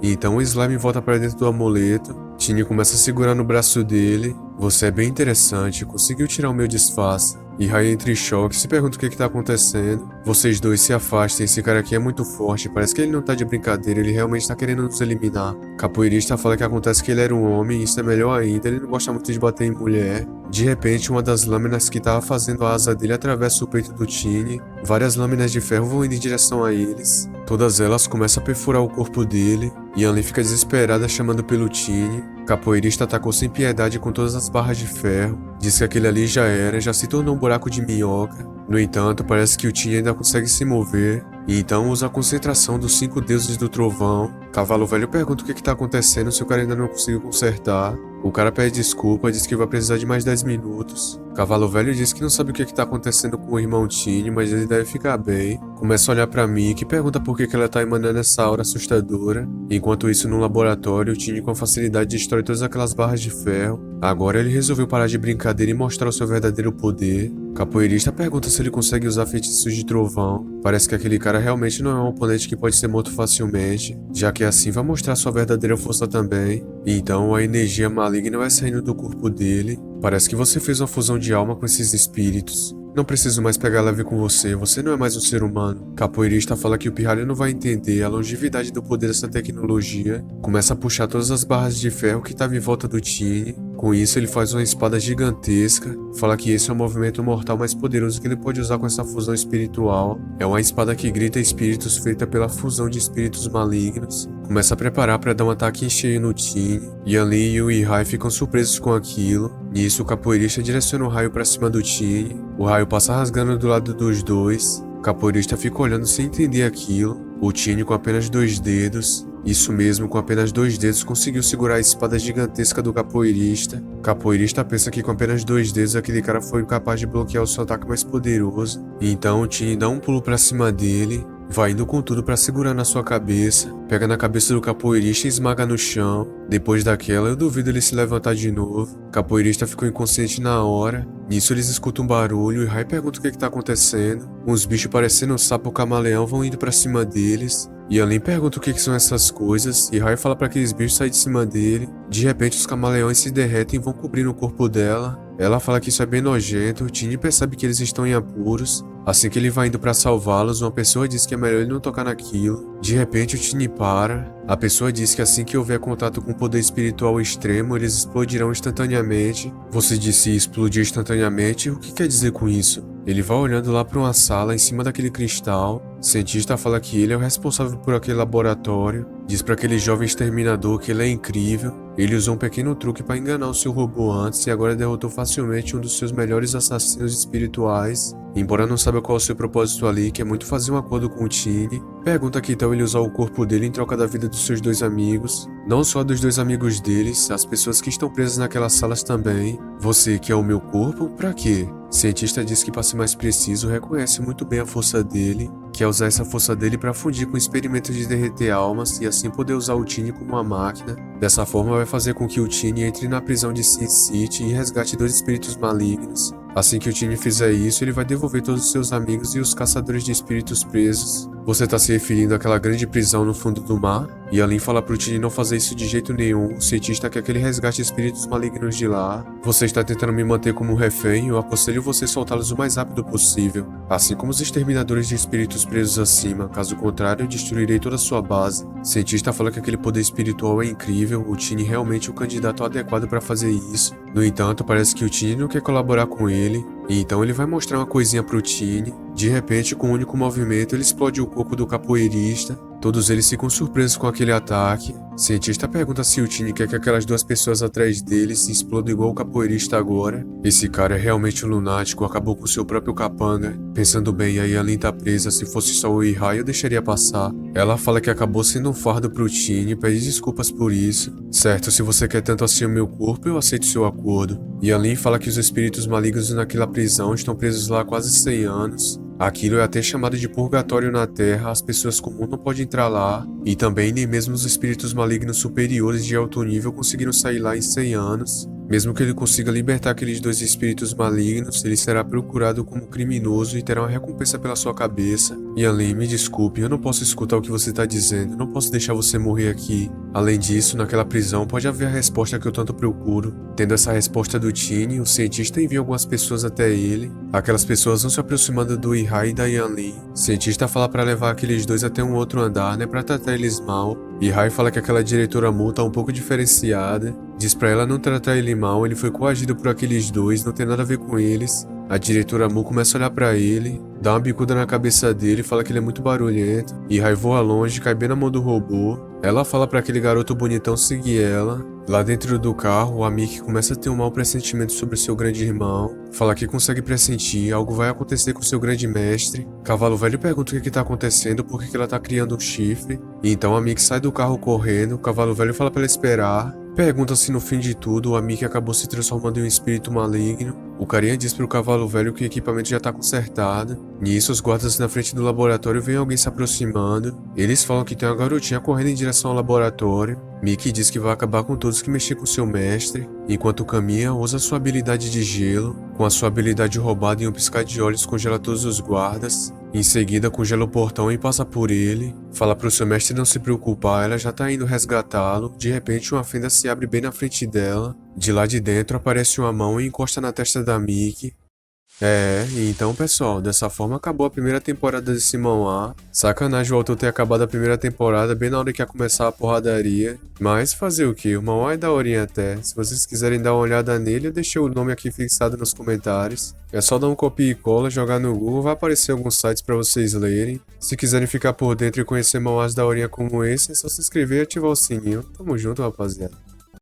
E então o slime volta para dentro do amuleto. Tini começa a segurar no braço dele. Você é bem interessante, conseguiu tirar o meu disfarce. E Hai entra em choque, se pergunta o que tá acontecendo. Vocês dois se afastem, esse cara aqui é muito forte, parece que ele não tá de brincadeira, ele realmente tá querendo nos eliminar. Capoeirista fala que acontece que ele era um homem, e isso é melhor ainda, ele não gosta muito de bater em mulher. De repente, uma das lâminas que tava fazendo a asa dele atravessa o peito do Tini. Várias lâminas de ferro vão indo em direção a eles. Todas elas começam a perfurar o corpo dele. Yan Lin fica desesperada chamando pelo Tini. Capoeirista atacou sem piedade com todas as barras de ferro. Diz que aquele ali já era, já se tornou um buraco de minhoca. No entanto, parece que o Tini ainda consegue se mover. E então usa a concentração dos 5 deuses do trovão. Cavalo Velho pergunta o que tá acontecendo se o cara ainda não conseguiu consertar. O cara pede desculpa, diz que vai precisar de mais 10 minutos. Cavalo Velho diz que não sabe o que tá acontecendo com o irmão Tini, mas ele deve ficar bem. Começa a olhar pra Mickey e pergunta por que ela tá emanando essa aura assustadora. Enquanto isso, no laboratório, o Tini com facilidade destrói todas aquelas barras de ferro. Agora ele resolveu parar de brincadeira e mostrar o seu verdadeiro poder. Capoeirista pergunta se ele consegue usar feitiços de trovão. Parece que aquele cara realmente não é um oponente que pode ser morto facilmente, já que assim vai mostrar sua verdadeira força também. E então a energia maligna vai saindo do corpo dele. Parece que você fez uma fusão de alma com esses espíritos. Não preciso mais pegar leve com você, você não é mais um ser humano. Capoeirista fala que o pirralho não vai entender a longevidade do poder dessa tecnologia. Começa a puxar todas as barras de ferro que estavam em volta do Tini. Com isso ele faz uma espada gigantesca. Fala que esse é o movimento mortal mais poderoso que ele pode usar com essa fusão espiritual. É uma espada que grita espíritos feita pela fusão de espíritos malignos. Começa a preparar para dar um ataque em cheio no Tini. Yan Lin e o Hai ficam surpresos com aquilo. Nisso o capoeirista direciona o raio para cima do Tini. O raio passa rasgando do lado dos dois. O capoeirista fica olhando sem entender aquilo. O Tini com apenas 2 dedos. Isso mesmo, com apenas 2 dedos conseguiu segurar a espada gigantesca do capoeirista. O capoeirista pensa que com apenas 2 dedos aquele cara foi capaz de bloquear o seu ataque mais poderoso. E então o Tiny dá um pulo pra cima dele, vai indo com tudo pra segurar na sua cabeça, pega na cabeça do capoeirista e esmaga no chão. Depois daquela, eu duvido ele se levantar de novo. O capoeirista ficou inconsciente na hora. Nisso eles escutam um barulho e Rai pergunta o que tá acontecendo. Uns bichos parecendo um sapo camaleão vão indo pra cima deles. E Alin pergunta o que são essas coisas, e Rai fala para aqueles bichos saírem de cima dele. De repente os camaleões se derretem e vão cobrindo o corpo dela. Ela fala que isso é bem nojento, Tiny percebe que eles estão em apuros. Assim que ele vai indo para salvá-los, uma pessoa diz que é melhor ele não tocar naquilo. De repente o Tiny para. A pessoa diz que assim que houver contato com o poder espiritual extremo, eles explodirão instantaneamente. Você disse explodir instantaneamente, o que quer dizer com isso? Ele vai olhando lá para uma sala em cima daquele cristal. O cientista fala que ele é o responsável por aquele laboratório. Diz para aquele jovem exterminador que ele é incrível. Ele usou um pequeno truque para enganar o seu robô antes e agora derrotou facilmente um dos seus melhores assassinos espirituais. Embora não saiba qual é o seu propósito ali, que é muito fazer um acordo com o Tiny, pergunta que tal ele usar o corpo dele em troca da vida dos seus 2 amigos. Não só dos 2 amigos deles, as pessoas que estão presas naquelas salas também. Você quer o meu corpo? Pra quê? O cientista diz que, para ser mais preciso, reconhece muito bem a força dele, quer usar essa força dele para fundir com o experimento de derreter almas e assim poder usar o Tiny como uma máquina. Dessa forma vai fazer com que o Tiny entre na prisão de Sin City e resgate 2 espíritos malignos. Assim que o Tiny fizer isso, ele vai devolver todos os seus amigos e os caçadores de espíritos presos. Você está se referindo àquela grande prisão no fundo do mar? E Alin fala pro Tiny não fazer isso de jeito nenhum, o cientista quer que ele resgate espíritos malignos de lá. Você está tentando me manter como um refém, eu aconselho você soltá-los o mais rápido possível, assim como os exterminadores de espíritos presos acima, caso contrário eu destruirei toda a sua base. O cientista fala que aquele poder espiritual é incrível, o Tiny realmente é o candidato adequado para fazer isso. No entanto, parece que o Tiny não quer colaborar com ele, e então ele vai mostrar uma coisinha pro Tiny. De repente, com um único movimento, ele explode o corpo do capoeirista. Todos eles ficam surpresos com aquele ataque. O cientista pergunta se o Tiny quer que aquelas 2 pessoas atrás dele se explodam igual o capoeirista agora. Esse cara é realmente um lunático, acabou com seu próprio capanga. Pensando bem, aí a Alin tá presa, se fosse só o Ihai eu deixaria passar. Ela fala que acabou sendo um fardo pro Tiny, pede desculpas por isso. Certo, se você quer tanto assim o meu corpo, eu aceito seu acordo. E Alin fala que os espíritos malignos naquela prisão estão presos lá há quase 100 anos. Aquilo é até chamado de purgatório na Terra, as pessoas comuns não podem entrar lá, e também nem mesmo os espíritos malignos superiores de alto nível conseguiram sair lá em 100 anos. Mesmo que ele consiga libertar aqueles 2 espíritos malignos, ele será procurado como criminoso e terá uma recompensa pela sua cabeça. E Alin, me desculpe, eu não posso escutar o que você está dizendo, não posso deixar você morrer aqui. Além disso, naquela prisão pode haver a resposta que eu tanto procuro. Tendo essa resposta do Tiny, o cientista envia algumas pessoas até ele. Aquelas pessoas vão se aproximando do Ihai e da Yanlin. O cientista fala para levar aqueles 2 até um outro andar, para tratar eles mal. Ihai fala que aquela diretora Mu tá um pouco diferenciada. Diz pra ela não tratar ele mal, ele foi coagido por aqueles 2, não tem nada a ver com eles. A diretora Mu começa a olhar pra ele, dá uma bicuda na cabeça dele, fala que ele é muito barulhento. Ihai voa longe, cai bem na mão do robô. Ela fala pra aquele garoto bonitão seguir ela. Lá dentro do carro, a Mickey começa a ter um mau pressentimento sobre seu grande irmão. Fala que consegue pressentir, algo vai acontecer com seu grande mestre. Cavalo Velho pergunta o que tá acontecendo, por que ela tá criando um chifre. E então a Mickey sai do carro correndo, o Cavalo Velho fala pra ela esperar. Pergunta se no fim de tudo a Mickey acabou se transformando em um espírito maligno. O carinha diz pro Cavalo Velho que o equipamento já tá consertado. Nisso, os guardas na frente do laboratório veem alguém se aproximando. Eles falam que tem uma garotinha correndo em direção ao laboratório. Mickey diz que vai acabar com todos que mexer com seu mestre. Enquanto caminha, usa sua habilidade de gelo. Com a sua habilidade roubada em um piscar de olhos, congela todos os guardas. Em seguida, congela o portão e passa por ele. Fala pro seu mestre não se preocupar, ela já tá indo resgatá-lo. De repente, uma fenda se abre bem na frente dela. De lá de dentro, aparece uma mão e encosta na testa da Mickey. E então pessoal, dessa forma acabou a primeira temporada de Simão A. Sacanagem o autor ter acabado a primeira temporada bem na hora que ia começar a porradaria. Mas fazer o que? O Simão A é daorinha até. Se vocês quiserem dar uma olhada nele, eu deixei o nome aqui fixado nos comentários. É só dar um copia e cola, jogar no Google, vai aparecer alguns sites pra vocês lerem. Se quiserem ficar por dentro e conhecer Mauás daorinha como esse, é só se inscrever e ativar o sininho. Tamo junto, rapaziada.